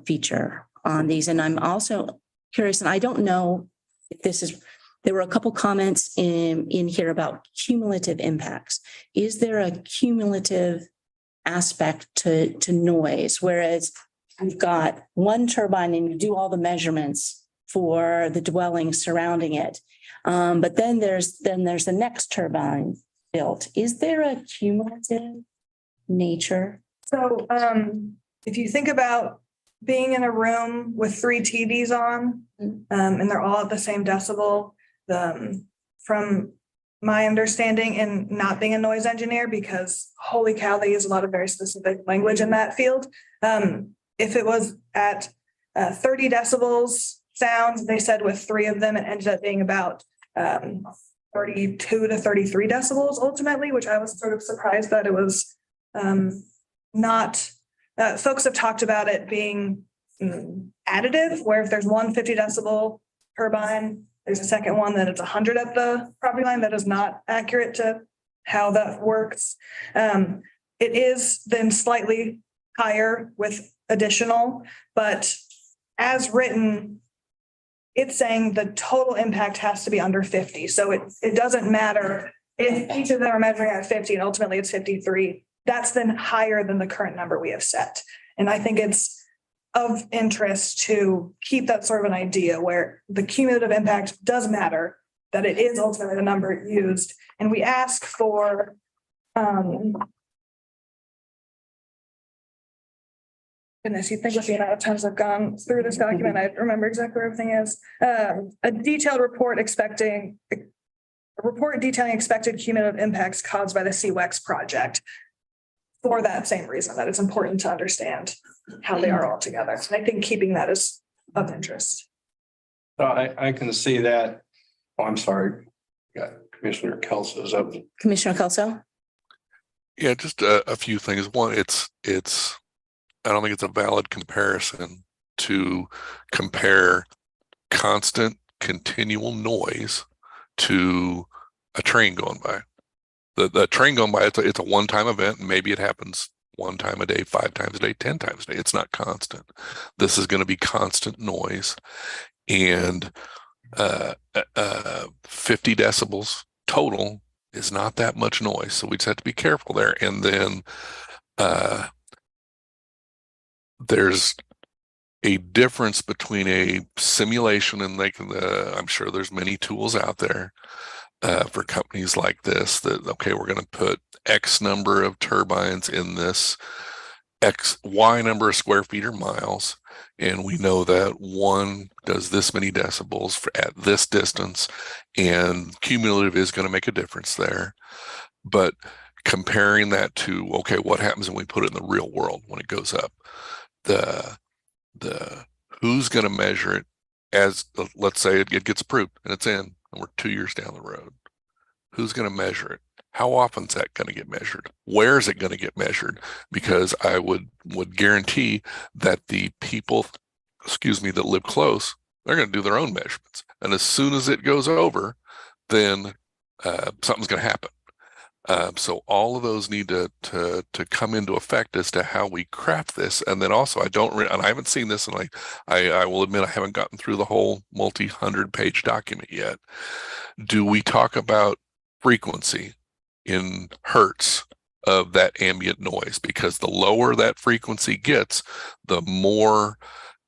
E: feature on these. And I'm also curious, and I don't know if there were a couple comments in here about cumulative impacts. Is there a cumulative aspect to noise? Whereas you've got one turbine and you do all the measurements for the dwelling surrounding it. But then there's the next turbine built. Is there a cumulative nature?
D: So if you think about being in a room with 3 TVs on, and they're all at the same decibel, from my understanding and not being a noise engineer, because holy cow, they use a lot of very specific language in that field. If it was at 30 decibels sound, they said with 3 of them, it ended up being about 32 to 33 decibels ultimately, which I was sort of surprised that it was not. Folks have talked about it being additive, where if there's one 50 decibel turbine, there's a second one that it's 100 at the property line. That is not accurate to how that works. It is then slightly higher with additional, but as written, it's saying the total impact has to be under 50. So it doesn't matter if each of them are measuring at 50 and ultimately it's 53. That's then higher than the current number we have set. And I think it's of interest to keep that sort of an idea where the cumulative impact does matter, that it is ultimately the number used. And we ask for Goodness, you think with the amount of times I've gone through this document, I remember exactly where everything is. A detailed report detailing expected cumulative impacts caused by the CWEX project. For that same reason, that it's important to understand how they are all together. And I think keeping that is of interest.
B: So I can see that. Oh, I'm sorry. Got Commissioner Kelso's up.
E: Commissioner Kelso?
G: Yeah, just a few things. One, I don't think it's a valid comparison to compare constant continual noise to a train going by. The train going by, it's a one-time event, and maybe it happens 1 time a day, 5 times a day, 10 times a day. It's not constant. This is going to be constant noise, and 50 decibels total is not that much noise. So we just have to be careful there. And then there's a difference between a simulation, and I'm sure there's many tools out there for companies like this that, okay, we're going to put X number of turbines in this Y number of square feet or miles. And we know that one does this many decibels at this distance, and cumulative is going to make a difference there. But comparing that to, okay, what happens when we put it in the real world when it goes up? The who's going to measure it as, let's say it gets approved and it's in, and we're 2 years down the road. Who's going to measure it? How often is that going to get measured? Where is it going to get measured? Because I would guarantee that the people, that live close, they're going to do their own measurements. And as soon as it goes over, then something's going to happen. So all of those need to come into effect as to how we craft this. And then also, and I haven't seen this, and I will admit I haven't gotten through the whole multi-100-page document yet. Do we talk about frequency in hertz of that ambient noise? Because the lower that frequency gets, the more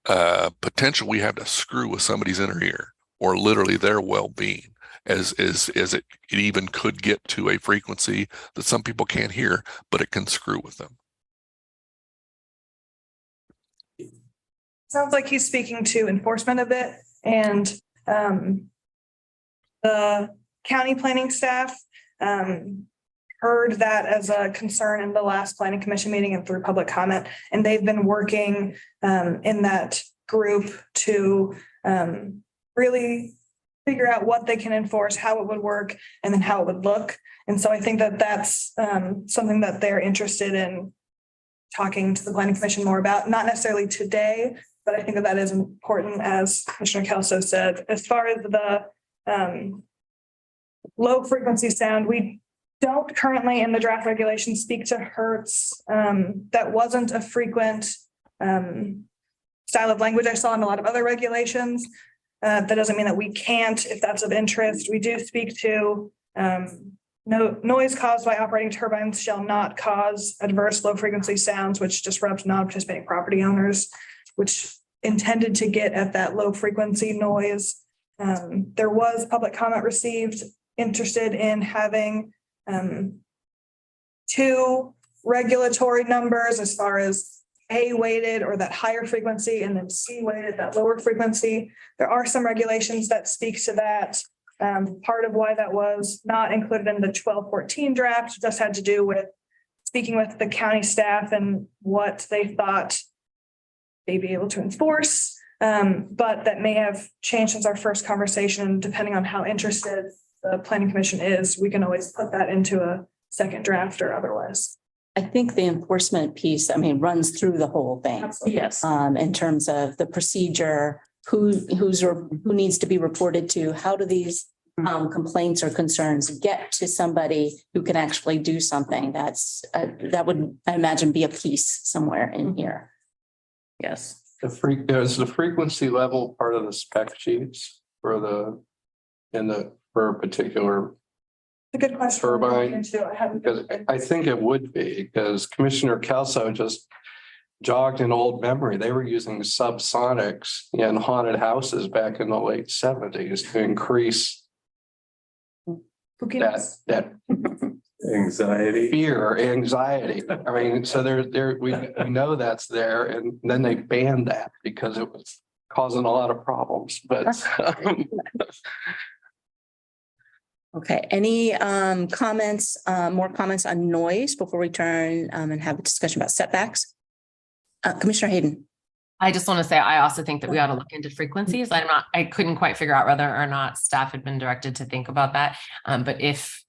G: potential we have to screw with somebody's inner ear, or literally their well-being, as it even could get to a frequency that some people can't hear, but it can screw with them.
D: Sounds like he's speaking to enforcement a bit, and the county planning staff heard that as a concern in the last planning commission meeting and through public comment. And they've been working in that group to really figure out what they can enforce, how it would work, and then how it would look. And so I think that that's something that they're interested in talking to the planning commission more about, not necessarily today, but I think that is important, as Commissioner Kelso said. As far as the low frequency sound, we don't currently in the draft regulations speak to hertz. That wasn't a frequent style of language I saw in a lot of other regulations. That doesn't mean that we can't, if that's of interest. We do speak to no noise caused by operating turbines shall not cause adverse low frequency sounds, which disrupts non-participating property owners, which intended to get at that low frequency noise. There was public comment received interested in having 2 regulatory numbers as far as A weighted, or that higher frequency, and then C weighted, that lower frequency. There are some regulations that speak to that. Part of why that was not included in the 1214 draft just had to do with speaking with the county staff and what they thought they'd be able to enforce. But that may have changed since our first conversation. Depending on how interested the planning commission is, we can always put that into a second draft or otherwise.
E: I think the enforcement piece, runs through the whole thing.
C: Yes.
E: In terms of the procedure, who needs to be reported to, how do these complaints or concerns get to somebody who can actually do something? That would, I imagine, be a piece somewhere in here.
C: Yes.
B: Is the frequency level part of the spec sheets for for a particular?
D: A good question.
B: Turbine, because I think it would be, because Commissioner Kelso just jogged an old memory. They were using subsonics in haunted houses back in the late 70s to increase
D: Spookiness.
B: that
F: Anxiety.
B: fear, anxiety. I mean, so we know that's there, and then they banned that because it was causing a lot of problems, but
E: Okay, any comments, more comments on noise before we turn and have a discussion about setbacks? Commissioner Hayden.
I: I just want to say, I also think that we ought to look into frequencies. I couldn't quite figure out whether or not staff had been directed to think about that. But if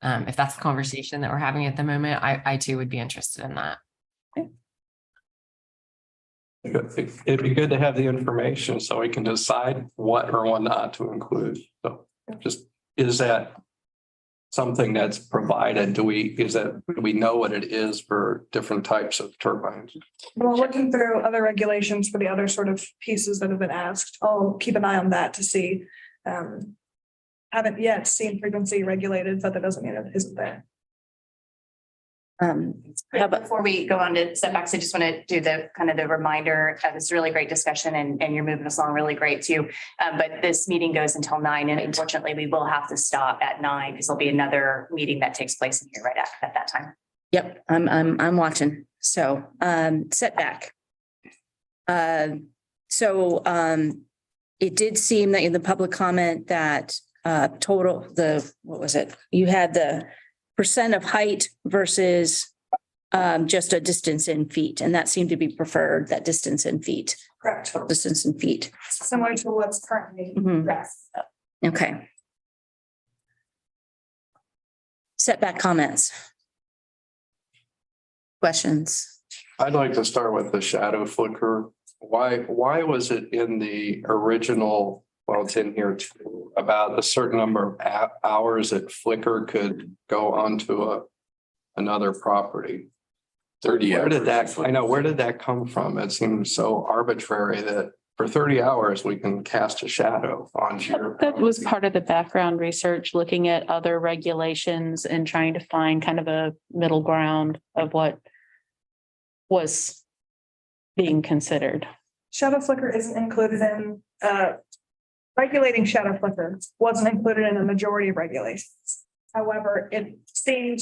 I: that's the conversation that we're having at the moment, I too would be interested in that.
B: it'd be good to have the information so we can decide what or what not to include. So just, is that something that's provided? Do we know what it is for different types of turbines?
D: Well, looking through other regulations for the other sort of pieces that have been asked, I'll keep an eye on that to see. Haven't yet seen frequency regulated, but that doesn't mean it isn't there.
E: How about,
A: Before we go on to setbacks, I just want to do the kind of the reminder. It's a really great discussion and you're moving us along really great too. But this meeting goes until 9 and unfortunately we will have to stop at 9 because there'll be another meeting that takes place in here right at that time.
E: yep, I'm watching. So, setback. It did seem that in the public comment that, what was it? You had the percent of height versus, just a distance in feet, and that seemed to be preferred, that distance in feet,
D: Correct.
E: distance in feet.
D: Similar to what's currently.
E: Mhm.
D: Yes.
E: Okay. Setback comments. Questions?
B: I'd like to start with the shadow flicker. Why was it in the original, well, it's in here too, about a certain number of hours that flicker could go onto another property?
F: 30
B: Where did
F: hours.
B: where did that come from? It seems so arbitrary that for 30 hours, we can cast a shadow onto your.
C: That was part of the background research, looking at other regulations and trying to find kind of a middle ground of what was being considered.
D: Shadow flicker isn't included in, regulating shadow flicker wasn't included in the majority of regulations. However, it seemed,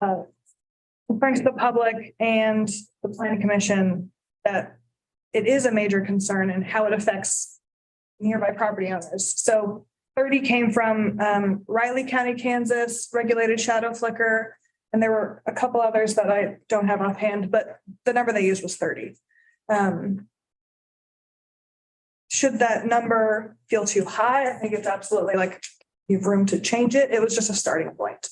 D: in front of the public and the planning commission that it is a major concern and how it affects nearby property owners. So 30 came from, Riley County, Kansas, regulated shadow flicker. And there were a couple others that I don't have offhand, but the number they used was 30. Should that number feel too high? I think it's absolutely like you have room to change it. It was just a starting point.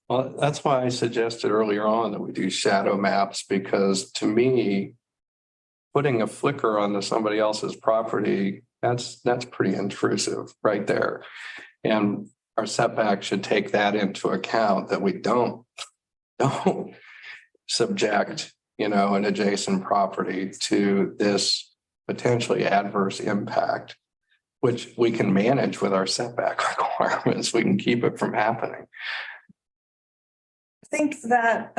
B: Well, that's why I suggested earlier on that we do shadow maps, because to me, putting a flicker onto somebody else's property, that's pretty intrusive right there. And our setback should take that into account, that we don't subject, an adjacent property to this potentially adverse impact, which we can manage with our setback requirements. We can keep it from happening.
D: I think that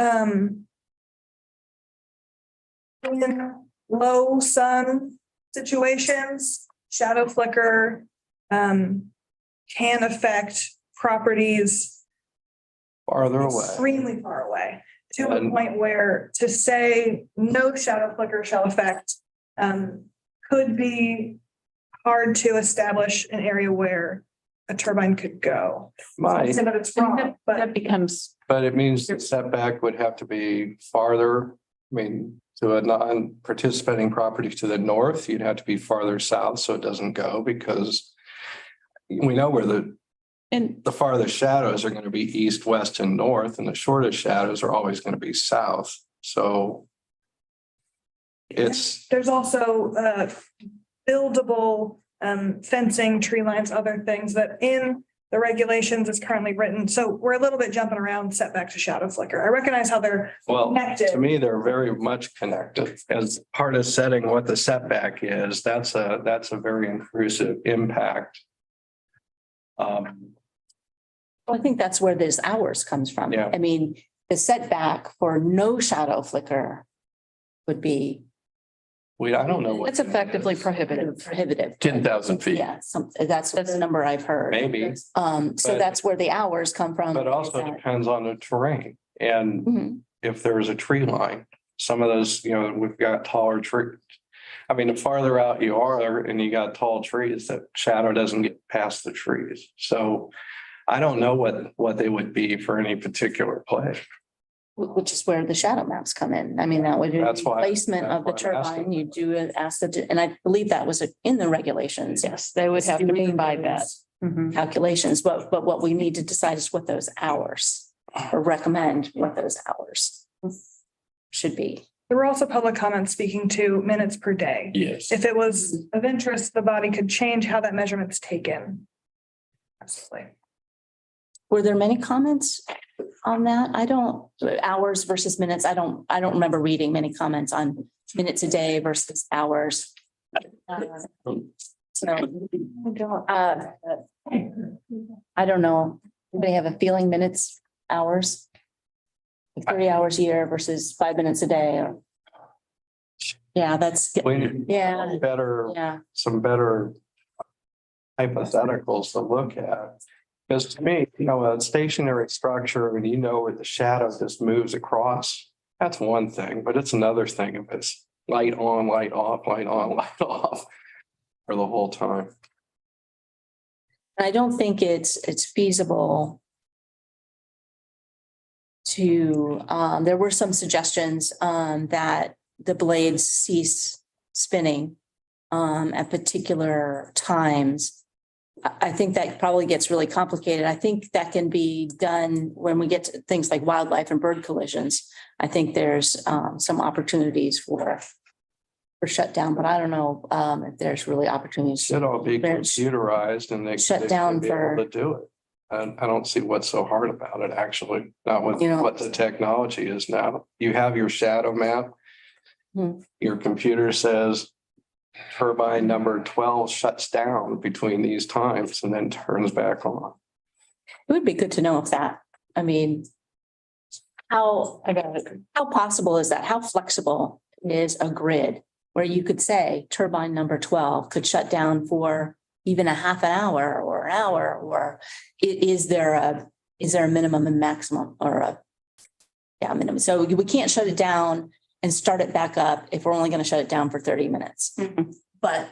D: in low sun situations, shadow flicker can affect properties
B: Farther away.
D: extremely far away, to a point where to say no shadow flicker shall affect could be hard to establish an area where a turbine could go.
B: Might.
D: But it's wrong, but
C: That becomes,
B: But it means the setback would have to be farther. I mean, to a non-participating property to the north, you'd have to be farther south so it doesn't go, because we know where the farthest shadows are going to be east, west, and north, and the shortest shadows are always going to be south. So
D: there's also buildable fencing, tree lines, other things that in the regulations is currently written. So we're a little bit jumping around setback to shadow flicker. I recognize how they're
B: well,
D: connected.
B: to me, they're very much connected. As part of setting what the setback is, that's a very intrusive impact.
E: I think that's where this hours comes from.
B: Yeah.
E: I mean, the setback for no shadow flicker would be
B: I don't know what.
C: It's effectively prohibitive.
E: Prohibitive.
F: 10,000 feet.
E: Yeah, that's the number I've heard.
B: Maybe,
E: So
B: But-
E: that's where the hours come from.
B: but also depends on the terrain. And
E: Mhm.
B: if there's a tree line, some of those, we've got taller trees. I mean, the farther out you are and you got tall trees, that shadow doesn't get past the trees. So I don't know what they would be for any particular place.
E: Which is where the shadow maps come in. I mean, that would be
B: That's why-
E: placement of the
B: that's why I'm asking.
E: turbine. You do ask and I believe that was in the regulations.
C: Yes, they would have to
E: Doing
C: provide that.
E: those
C: Mhm.
E: Calculations, but what we need to decide is what those hours or recommend what those hours should be.
D: There were also public comments speaking to minutes per day.
F: Yes.
D: If it was of interest, the body could change how that measurement's taken. Absolutely.
E: Were there many comments on that? I don't, hours versus minutes. I don't remember reading many comments on minutes a day versus hours. So I don't know. Anybody have a feeling minutes, hours? Like 30 hours a year versus 5 minutes a day or? Yeah, that's, yeah,
B: Better,
E: yeah.
B: some better hypotheticals to look at. Because to me, a stationary structure and where the shadow just moves across, that's one thing, but it's another thing if it's light on, light off, light on, light off for the whole time.
E: I don't think it's feasible to, there were some suggestions that the blades cease spinning at particular times. I think that probably gets really complicated. I think that can be done when we get to things like wildlife and bird collisions. I think there's some opportunities for shutdown, but I don't know if there's really opportunities.
B: Should all be
E: There's-
B: computerized and they
E: Shut
B: should
E: down
B: be able
E: for-
B: to do it. And I don't see what's so hard about it, actually, not with
E: You know-
B: what the technology is now. You have your shadow map.
E: Hmm.
B: Your computer says turbine number 12 shuts down between these times and then turns back on.
E: It would be good to know if that, I mean, how possible is that? How flexible is a grid where you could say turbine number 12 could shut down for even a half an hour or an hour, or is there a minimum and maximum or minimum? So we can't shut it down and start it back up if we're only going to shut it down for 30 minutes.
C: Mhm.
E: But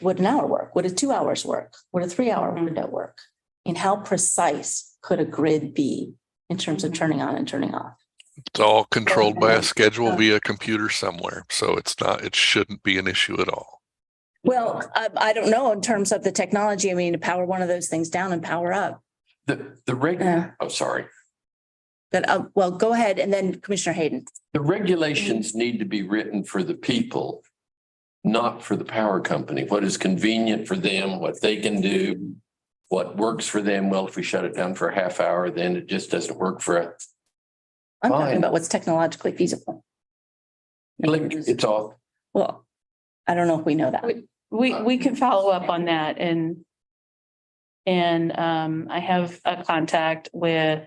E: would an hour work? Would a 2 hours work? Would a 3 hour window work? And how precise could a grid be in terms of turning on and turning off?
G: It's all controlled by a schedule via computer somewhere, so it shouldn't be an issue at all.
E: Well, I don't know in terms of the technology. I mean, to power one of those things down and power up.
F: The oh, sorry.
E: But well, go ahead and then Commissioner Hayden.
F: The regulations need to be written for the people, not for the power company. What is convenient for them, what they can do, what works for them. Well, if we shut it down for a half hour, then it just doesn't work for it.
E: I'm talking
F: Fine.
E: about what's technologically feasible.
F: Click, it's off.
E: Well, I don't know if we know that.
C: We can follow up on that and I have a contact with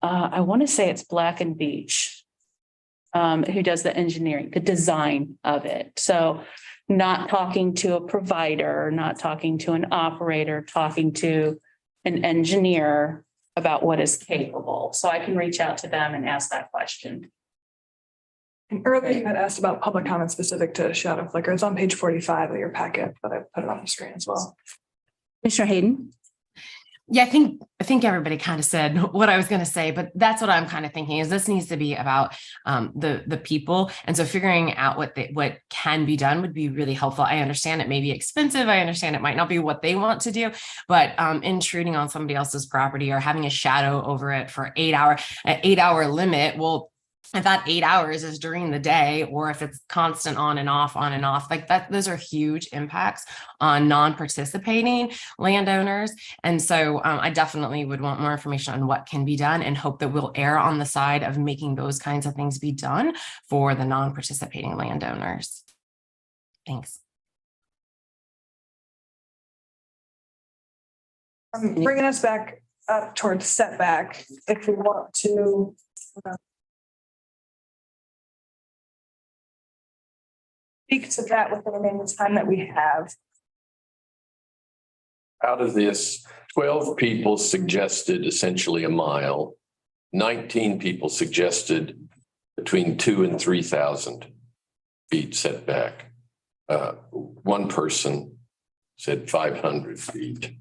C: I want to say it's Black and Beach who does the engineering, the design of it. So not talking to a provider, not talking to an operator, talking to an engineer about what is capable. So I can reach out to them and ask that question.
D: And earlier you had asked about public comment specific to shadow flicker. It's on page 45 of your packet, but I put it on the screen as well.
E: Commissioner Hayden?
I: Yeah, I think everybody kind of said what I was going to say, but that's what I'm kind of thinking is this needs to be about the people. And so figuring out what can be done would be really helpful. I understand it may be expensive. I understand it might not be what they want to do, but intruding on somebody else's property or having a shadow over it for an 8-hour limit, well, if that 8 hours is during the day, or if it's constant on and off, like that, those are huge impacts on non-participating landowners. And so I definitely would want more information on what can be done and hope that we'll err on the side of making those kinds of things be done for the non-participating landowners. Thanks.
D: Bringing us back up towards setback, if we want to. speak to that with the remaining time that we have.
F: Out of this, 12 people suggested essentially a mile. 19 people suggested between 2,000 and 3,000 feet setback. One person said 500 feet.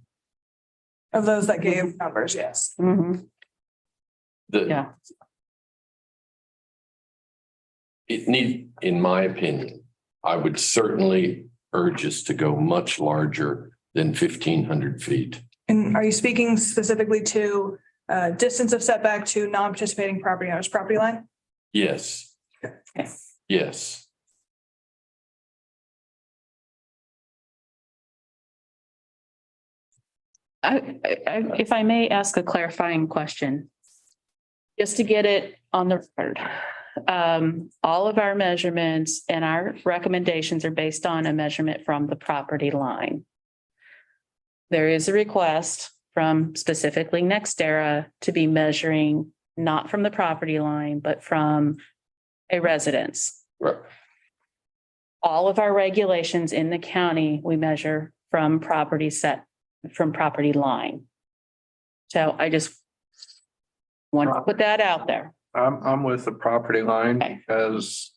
D: Of those that gave numbers, yes.
C: Mhm.
F: The-
C: Yeah.
F: It need, in my opinion, I would certainly urge us to go much larger than 1,500 feet.
D: And are you speaking specifically to distance of setback to non-participating property owners' property line?
F: Yes. Yes.
C: If I may ask a clarifying question. Just to get it on the record. All of our measurements and our recommendations are based on a measurement from the property line. There is a request from specifically Nextera to be measuring not from the property line, but from a residence.
F: Right.
C: All of our regulations in the county, we measure from property line. So I just want to put that out there.
B: I'm with the property line
C: Okay.
B: because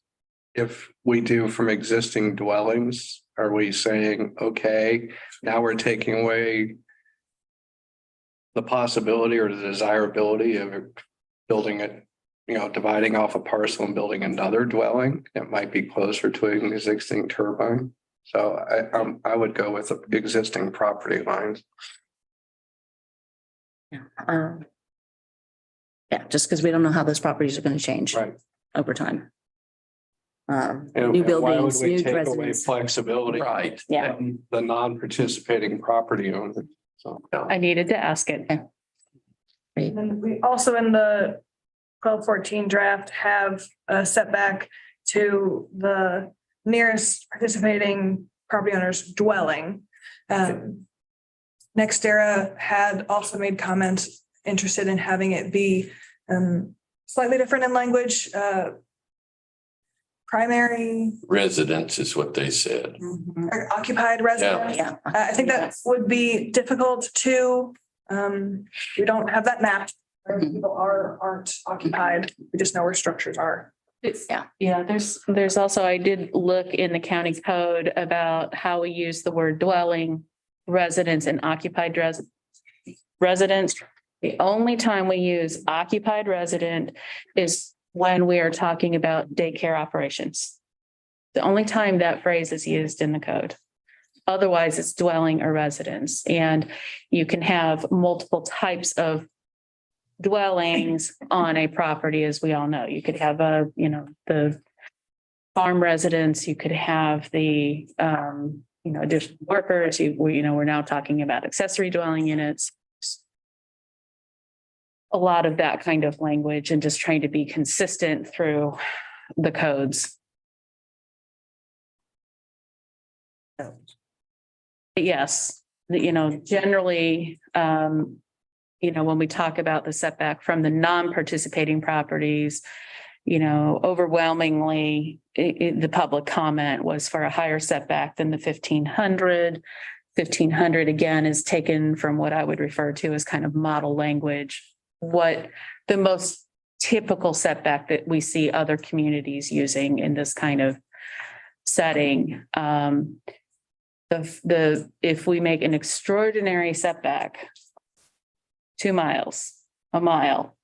B: if we do from existing dwellings, are we saying, okay, now we're taking away the possibility or the desirability of building it, dividing off a parcel and building another dwelling that might be closer to an existing turbine? So I would go with the existing property lines.
E: Yeah, just because we don't know how those properties are going to change
B: Right.
E: over time.
B: And
E: New
B: why
E: buildings,
B: would we
E: new
B: take away
E: residents.
B: flexibility?
F: Right.
C: Yeah.
B: from the non-participating property owner. So.
C: I needed to ask it.
D: And then we also in the 1214 draft have a setback to the nearest participating property owner's dwelling. Nextera had also made comments interested in having it be slightly different in language. Primary
F: Residence is what they said.
D: or occupied residence.
E: Yeah.
D: I think that would be difficult to, we don't have that mapped. Where people aren't occupied. We just know where structures are.
C: Yeah, there's also, I did look in the county code about how we use the word dwelling, residence and occupied residence. The only time we use occupied resident is when we are talking about daycare operations. The only time that phrase is used in the code. Otherwise, it's dwelling or residence, and you can have multiple types of dwellings on a property, as we all know. You could have the farm residence, you could have the additional workers, we're now talking about accessory dwelling units. A lot of that kind of language and just trying to be consistent through the codes. Yes, generally, when we talk about the setback from the non-participating properties, overwhelmingly, the public comment was for a higher setback than the 1,500. 1,500 again is taken from what I would refer to as kind of model language. What the most typical setback that we see other communities using in this kind of setting. If we make an extraordinary setback, 2 miles, a mile,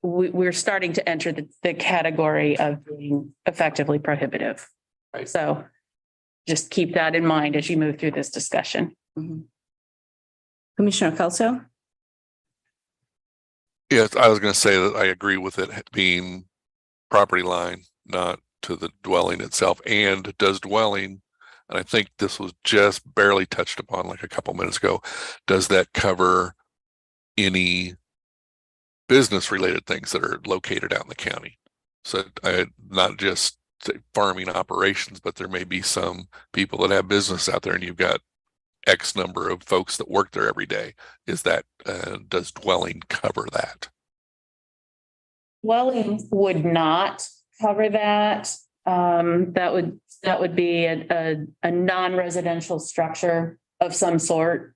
C: we're starting to enter the category of being effectively prohibitive.
F: Right.
C: So just keep that in mind as you move through this discussion.
E: Commissioner Kelso?
G: Yes, I was going to say that I agree with it being property line, not to the dwelling itself. And does dwelling, and I think this was just barely touched upon like a couple minutes ago, does that cover any business related things that are located out in the county? So not just farming operations, but there may be some people that have business out there and you've got X number of folks that work there every day. Is that, does dwelling cover that?
C: Dwelling would not cover that. That would be a non-residential structure of some sort.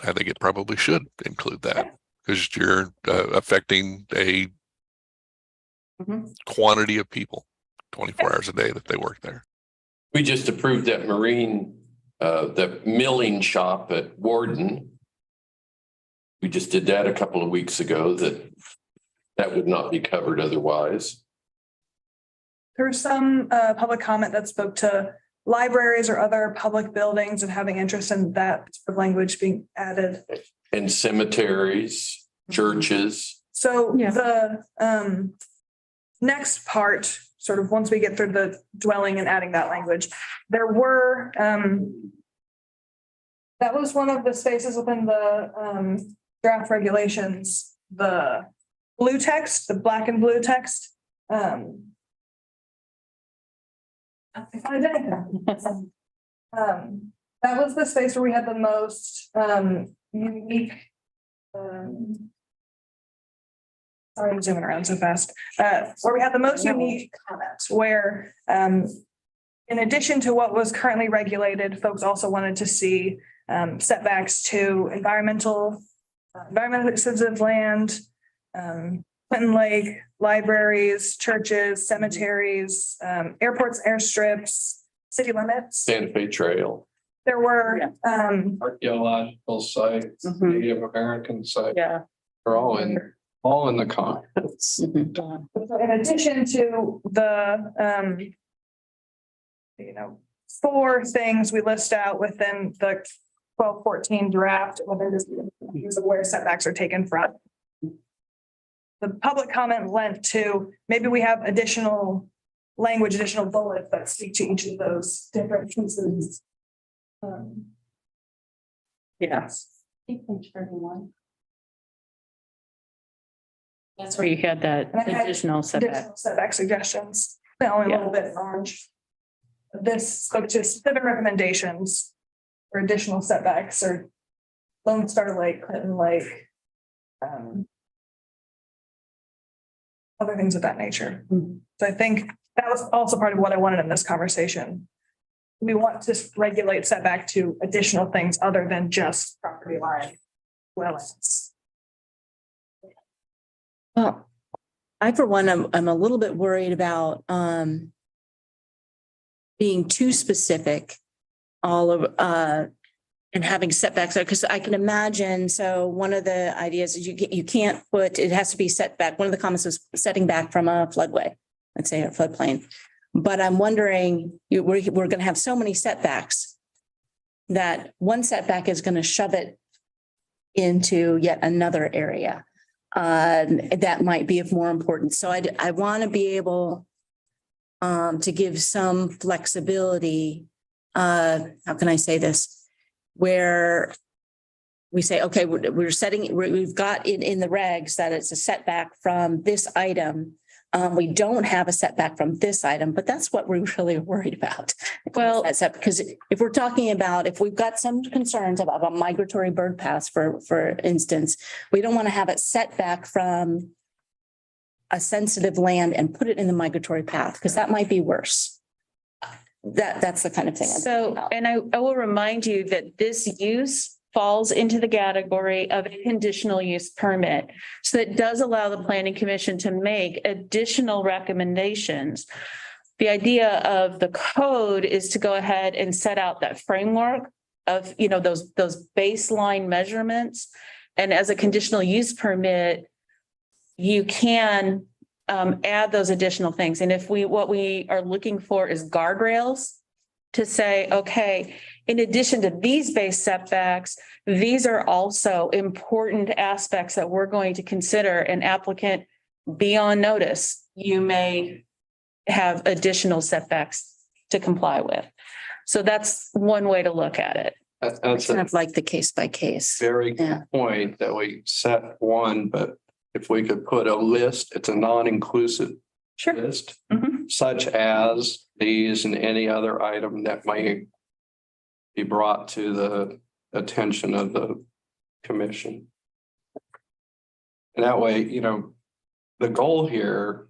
G: I think it probably should include that because you're affecting a
C: Mhm.
G: quantity of people 24 hours a day that they work there.
F: We just approved that that milling shop at Warden. We just did that a couple of weeks ago, that would not be covered otherwise.
D: There was some public comment that spoke to libraries or other public buildings and having interest in that sort of language being added.
F: And cemeteries, churches.
D: So
C: Yeah.
D: the next part, sort of once we get through the dwelling and adding that language, there were that was one of the spaces within the draft regulations, the blue text, the black and blue text. If I did. That was the space where we had the most unique. Sorry, I'm zooming around so fast. Where we had the most unique comments, where in addition to what was currently regulated, folks also wanted to see setbacks to environmentally sensitive land, Clinton Lake, libraries, churches, cemeteries, airports, airstrips, city limits.
F: Santa Fe Trail.
D: There were,
B: Archaeological sites,
C: Mhm.
B: Native American sites,
C: Yeah.
B: they're all in the comments.
D: in addition to the, four things we list out within the 12-14 draft, within this, of where setbacks are taken from. The public comment lent to, maybe we have additional language, additional bullets that speak to each of those different pieces.
C: Yes. That's where you had that
D: And I had
C: additional setback.
D: Additional setback suggestions, only a little bit in orange. This spoke to specific recommendations for additional setbacks or Lone Star Lake, Clinton Lake. Other things of that nature.
C: Mhm.
D: So I think that was also part of what I wanted in this conversation. We want to regulate setback to additional things other than just property line dwellings.
E: Well, I, for one, I'm a little bit worried about being too specific all of and having setbacks there, because I can imagine, so one of the ideas is you can't put, it has to be set back. One of the comments was setting back from a floodway, let's say a floodplain. But I'm wondering, we're going to have so many setbacks that one setback is going to shove it into yet another area that might be of more importance. So I want to be able to give some flexibility. How can I say this? Where we say, okay, we've got in the regs that it's a setback from this item. We don't have a setback from this item, but that's what we're really worried about.
C: Well,
E: That's that, because if we're talking about, if we've got some concerns about migratory bird paths, for instance, we don't want to have it set back from a sensitive land and put it in the migratory path, because that might be worse. That's the kind of thing. I'm thinking
C: so,
E: about.
C: and I will remind you that this use falls into the category of a conditional use permit. So it does allow the planning commission to make additional recommendations. The idea of the code is to go ahead and set out that framework of, those baseline measurements. And as a conditional use permit, you can add those additional things. And what we are looking for is guardrails to say, okay, in addition to these base setbacks, these are also important aspects that we're going to consider. An applicant be on notice. You may have additional setbacks to comply with. So that's one way to look at it.
B: That's
E: Kind
B: a
E: of like the case by case.
B: very
E: Yeah.
B: good point that we set one, but if we could put a list, it's a non-inclusive
C: Sure.
B: list,
C: Mhm.
B: such as these and any other item that might be brought to the attention of the commission. And that way, the goal here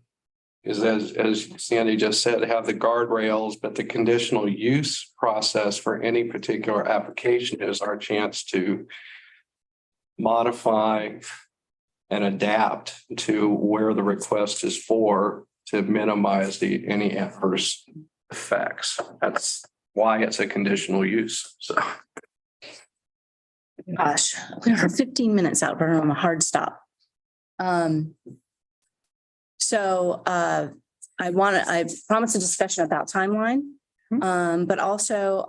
B: is as Sandy just said, have the guardrails, but the conditional use process for any particular application is our chance to modify and adapt to where the request is for to minimize any adverse effects. That's why it's a conditional use. So
E: Gosh, we're 15 minutes out. We're on a hard stop. So I promised a discussion about timeline. But also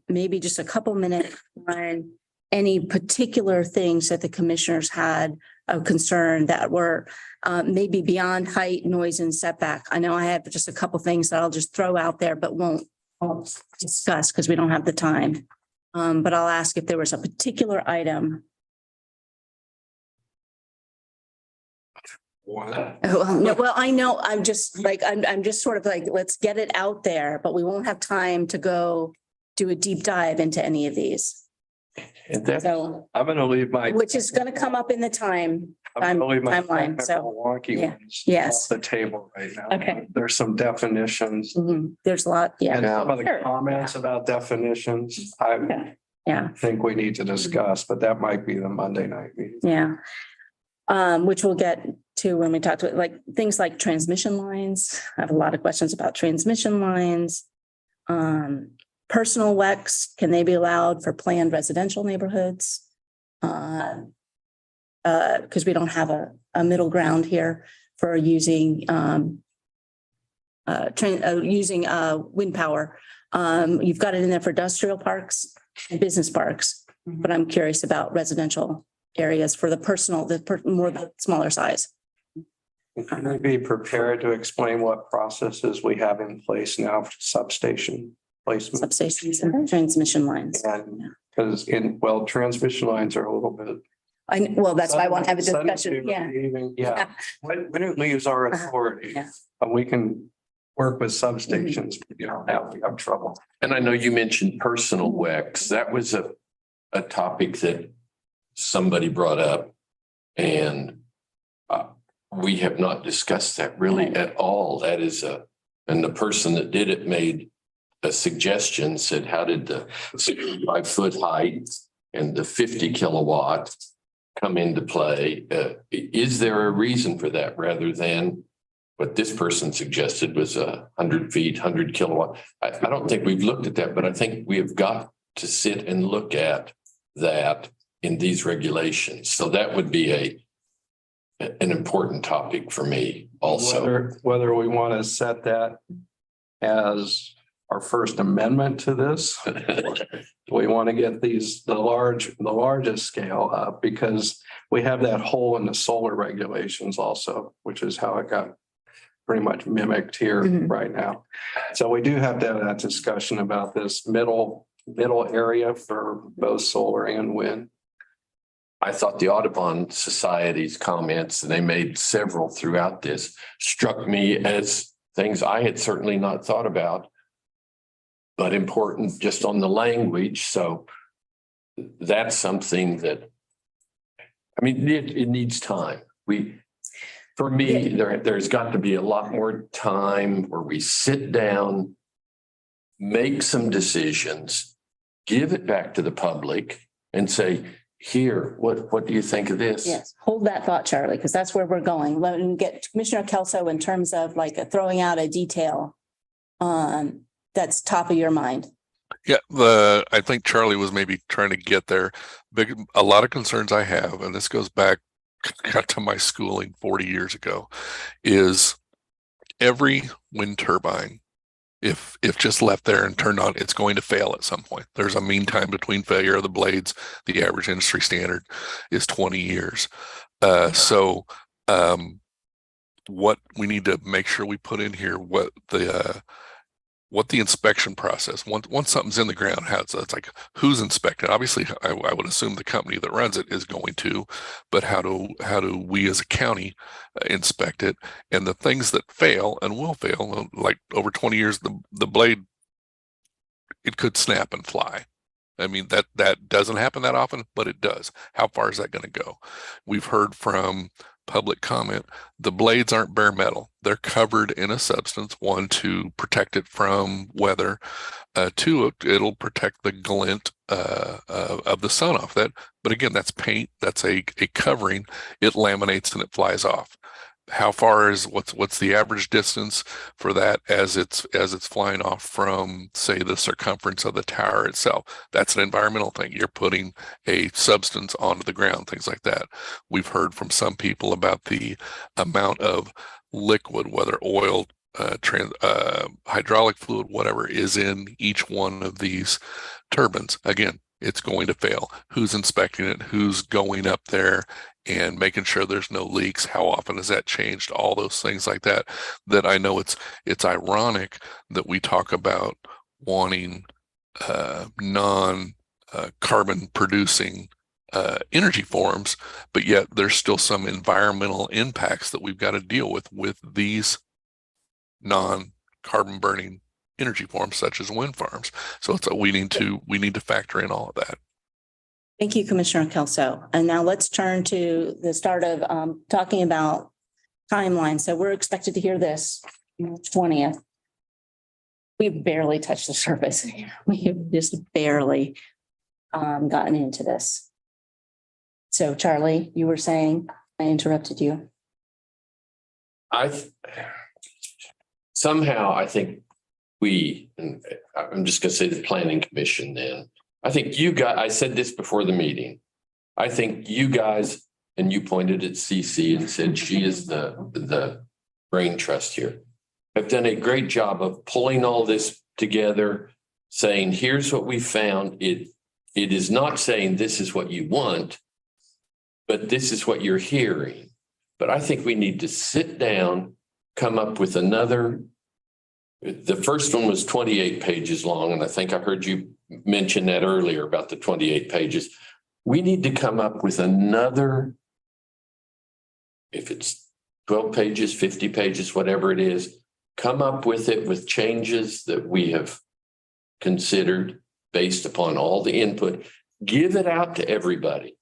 E: maybe just a couple minutes on any particular things that the commissioners had of concern that were maybe beyond height, noise, and setback. I know I have just a couple things that I'll just throw out there, but won't discuss because we don't have the time. But I'll ask if there was a particular item. Well, I know, I'm just like, I'm just sort of like, let's get it out there, but we won't have time to go do a deep dive into any of these.
F: And that,
E: So,
B: I'm going to leave my.
E: which is going to come up in the time.
B: I'm gonna leave my
E: timeline, so,
B: wonky
E: yeah.
B: ones
E: Yes.
B: off the table right now.
E: Okay.
B: There's some definitions.
E: There's a lot,
B: And
E: yeah,
B: some of the
E: Sure.
B: comments about definitions, I
E: yeah,
B: think we need to discuss, but that might be the Monday night meeting.
E: yeah. Which we'll get to when we talk to it, like things like transmission lines. I have a lot of questions about transmission lines. Personal WEX, can they be allowed for planned residential neighborhoods? Because we don't have a middle ground here for using wind power. You've got it in there for industrial parks and business parks, but I'm curious about residential areas for the personal, more the smaller size.
B: Can we be prepared to explain what processes we have in place now for substation placement?
E: Substations and transmission lines.
B: And because transmission lines are a little bit.
E: Well, that's why I want to have a
B: suddenly
E: discussion. Yeah.
B: receiving- Yeah, when it leaves our authority,
E: Yeah.
B: we can work with substations, now we have trouble.
F: and I know you mentioned personal WEX. That was a topic that somebody brought up. And we have not discussed that really at all. That is and the person that did it made a suggestion, said, how did the 65-foot height and the 50 kilowatt come into play? Is there a reason for that rather than what this person suggested was 100 feet, 100 kilowatt? I don't think we've looked at that, but I think we have got to sit and look at that in these regulations. So that would be an important topic for me also.
B: Whether we want to set that as our first amendment to this. We want to get the largest scale up because we have that hole in the solar regulations also, which is how it got pretty much mimicked here right now. So we do have to have that discussion about this middle area for both solar and wind.
F: I thought the Audubon Society's comments, and they made several throughout this, struck me as things I had certainly not thought about, but important just on the language. So that's something that, I mean, it needs time. For me, there's got to be a lot more time where we sit down, make some decisions, give it back to the public and say, here, what do you think of this?
E: Yes, hold that thought, Charlie, because that's where we're going. Let me get Commissioner Kelso in terms of like throwing out a detail that's top of your mind.
G: Yeah, I think Charlie was maybe trying to get there. A lot of concerns I have, and this goes back to my schooling 40 years ago, is every wind turbine, if just left there and turned on, it's going to fail at some point. There's a mean time between failure of the blades. The average industry standard is 20 years. So what we need to make sure we put in here, what the inspection process, once something's in the ground, it's like, who's inspecting? Obviously, I would assume the company that runs it is going to, but how do we as a county inspect it? And the things that fail and will fail, like over 20 years, the blade, it could snap and fly. I mean, that doesn't happen that often, but it does. How far is that going to go? We've heard from public comment. The blades aren't bare metal. They're covered in a substance, one, to protect it from weather. Two, it'll protect the glint of the sun off that. But again, that's paint. That's a covering. It laminates and it flies off. How far is what's the average distance for that as it's flying off from, say, the circumference of the tower itself? That's an environmental thing. You're putting a substance onto the ground, things like that. We've heard from some people about the amount of liquid, whether oil, hydraulic fluid, whatever is in each one of these turbines. Again, it's going to fail. Who's inspecting it? Who's going up there and making sure there's no leaks? How often has that changed? All those things like that. That I know it's ironic that we talk about wanting non-carbon producing energy forms, but yet there's still some environmental impacts that we've got to deal with these non-carbon burning energy forms such as wind farms. So it's we need to factor in all of that.
E: Thank you, Commissioner Kelso. And now let's turn to the start of talking about timeline. So we're expected to hear this March 20th. We've barely touched the surface here. We have just barely gotten into this. So Charlie, you were saying, I interrupted you.
F: Somehow I think and I'm just going to say the Planning Commission then. I think you guys, I said this before the meeting. I think you guys, and you pointed at Cece and said she is the brain trust here, have done a great job of pulling all this together, saying, here's what we found. It is not saying this is what you want, but this is what you're hearing. But I think we need to sit down, come up with another. The first one was 28 pages long, and I think I heard you mention that earlier about the 28 pages. We need to come up with another, if it's 12 pages, 50 pages, whatever it is, come up with it with changes that we have considered based upon all the input. Give it out to everybody.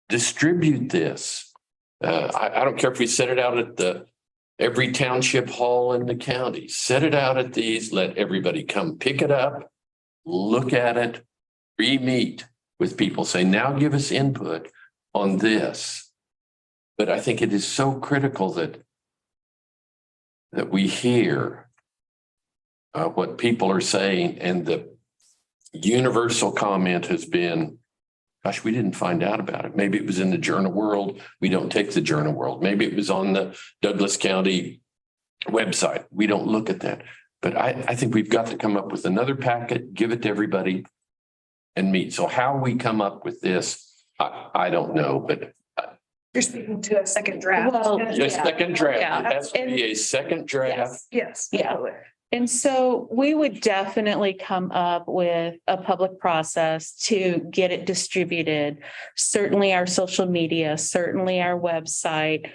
F: Distribute this. I don't care if we set it out at every township hall in the county. Set it out at these. Let everybody come pick it up, look at it, re-meet with people. Say, now give us input on this. But I think it is so critical that we hear what people are saying, and the universal comment has been, gosh, we didn't find out about it. Maybe it was in the Journal World. We don't take the Journal World. Maybe it was on the Douglas County website. We don't look at that. But I think we've got to come up with another packet, give it to everybody, and meet. So how we come up with this, I don't know, but
D: You're speaking to a second draft.
C: Well,
F: a second draft.
C: Yeah.
F: It has to be a second draft.
D: Yes.
C: Yeah. And so we would definitely come up with a public process to get it distributed. Certainly our social media, certainly our website,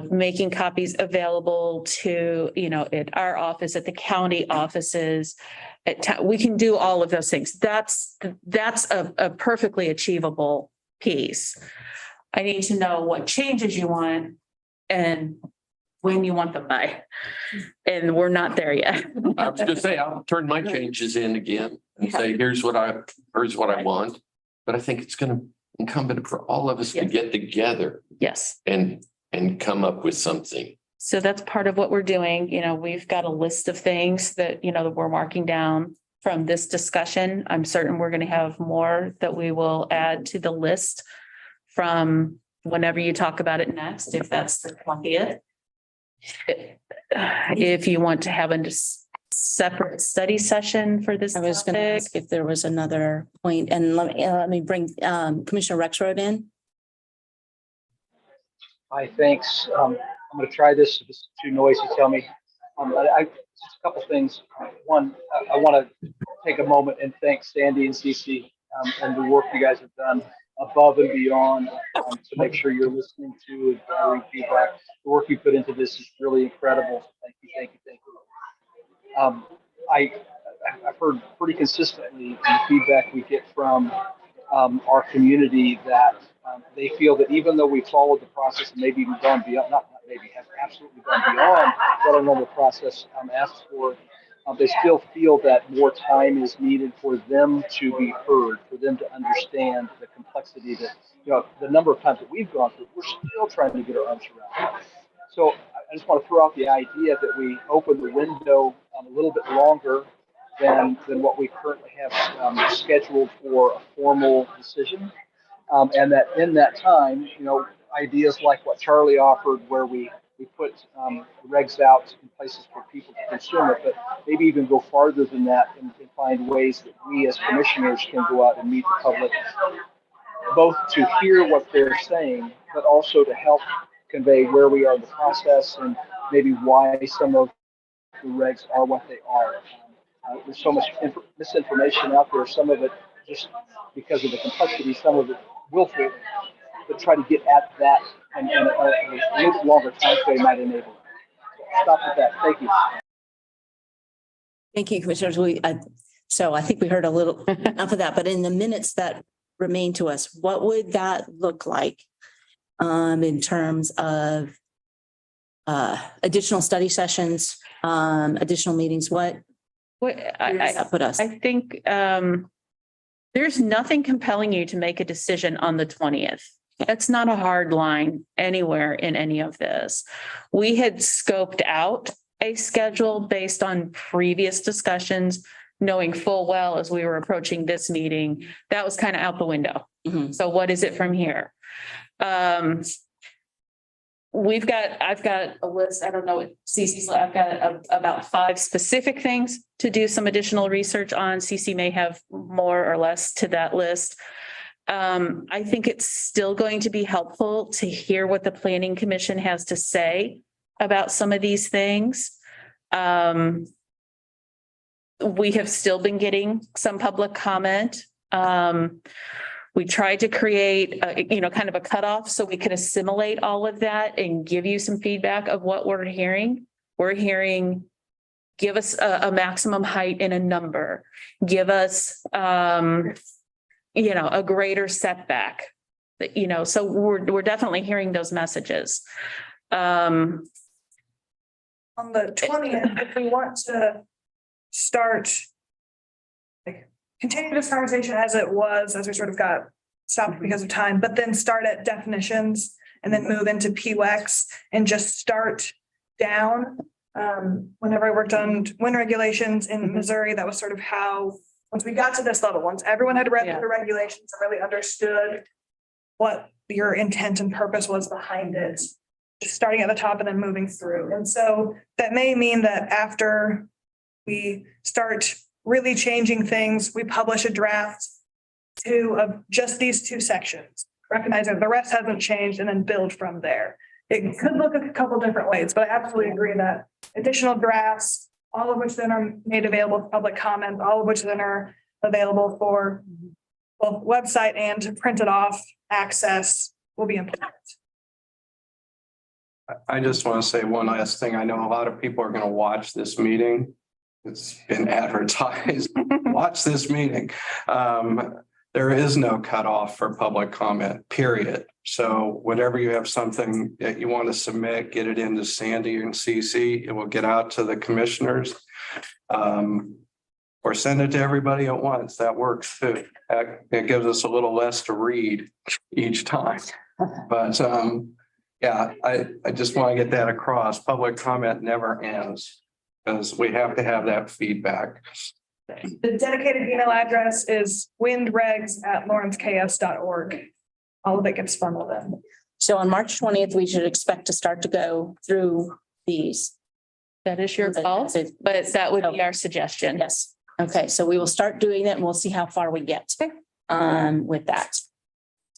C: making copies available to, at our office, at the county offices. We can do all of those things. That's a perfectly achievable piece. I need to know what changes you want and when you want them by. And we're not there yet.
F: I was going to say, I'll turn my changes in again and say, here's what I want. But I think it's going to incumbent for all of us to get together
C: Yes.
F: and come up with something.
C: So that's part of what we're doing. We've got a list of things that, that we're marking down from this discussion. I'm certain we're going to have more that we will add to the list from whenever you talk about it next, if that's the 20th. If you want to have a separate study session for this
E: I was going to
C: topic.
E: ask if there was another point, and let me bring Commissioner Rexroad in.
J: Hi, thanks. I'm going to try this. If it's too noisy, tell me. Just a couple things. One, I want to take a moment and thank Sandy and Cece and the work you guys have done above and beyond to make sure you're listening to and gathering feedback. The work you put into this is really incredible. Thank you, thank you, thank you. I've heard pretty consistently in the feedback we get from our community that They feel that even though we followed the process and maybe even gone beyond, not maybe, have absolutely gone beyond what our normal process asks for, they still feel that more time is needed for them to be heard, for them to understand the complexity that, the number of times that we've gone through, we're still trying to get our arms around. So I just want to throw out the idea that we open the window a little bit longer than what we currently have scheduled for a formal decision. And that in that time, ideas like what Charlie offered, where we put regs out in places for people to consume it, but maybe even go farther than that and find ways that we as commissioners can go out and meet the public, both to hear what they're saying, but also to help convey where we are in the process and maybe why some of the regs are what they are. There's so much misinformation out there, some of it just because of the complexity, some of it willful, but try to get at that and a little longer time frame might enable it. Stop with that. Thank you.
E: Thank you, Commissioners. So I think we heard a little enough of that, but in the minutes that remain to us, what would that look like in terms of additional study sessions, additional meetings? What
C: I
E: put us?
C: think there's nothing compelling you to make a decision on the 20th. That's not a hard line anywhere in any of this. We had scoped out a schedule based on previous discussions, knowing full well as we were approaching this meeting, that was kind of out the window.
E: Mhm.
C: So what is it from here? I've got a list, I don't know what Cece's, I've got about 5 specific things to do some additional research on. Cece may have more or less to that list. I think it's still going to be helpful to hear what the Planning Commission has to say about some of these things. We have still been getting some public comment. We tried to create, kind of a cutoff so we could assimilate all of that and give you some feedback of what we're hearing. We're hearing, give us a maximum height in a number, give us, a greater setback. So we're definitely hearing those messages.
D: On the 20th, if we want to start, continue this conversation as it was, as we sort of got stopped because of time, but then start at definitions and then move into PWEX and just start down. Whenever I worked on wind regulations in Missouri, that was sort of how, once we got to this level, once everyone had read the regulations and really understood what your intent and purpose was behind it, just starting at the top and then moving through. And so that may mean that after we start really changing things, we publish a draft of just these 2 sections, recognizing the rest hasn't changed, and then build from there. It could look a couple different ways, but I absolutely agree that additional drafts, all of which then are made available for public comment, all of which then are available for both website and printed off access, will be important.
B: I just want to say one last thing. I know a lot of people are going to watch this meeting. It's been advertised. Watch this meeting. There is no cutoff for public comment, period. So whenever you have something that you want to submit, get it into Sandy and CC. It will get out to the commissioners. Or send it to everybody at once. That works too. It gives us a little less to read each time. But yeah, I just want to get that across. Public comment never ends because we have to have that feedback.
D: The dedicated email address is windregs@lawrenceks.org. All of it gets funneled in.
E: So on March 20th, we should expect to start to go through these.
C: That is your call, but that would be our suggestion.
E: Yes. Okay, so we will start doing that and we'll see how far we get with that.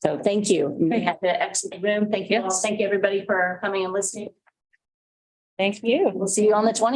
E: So thank you. We have to exit the room. Thank you all. Thank you, everybody, for coming and listening.
C: Thank you.
E: We'll see you on the 20th.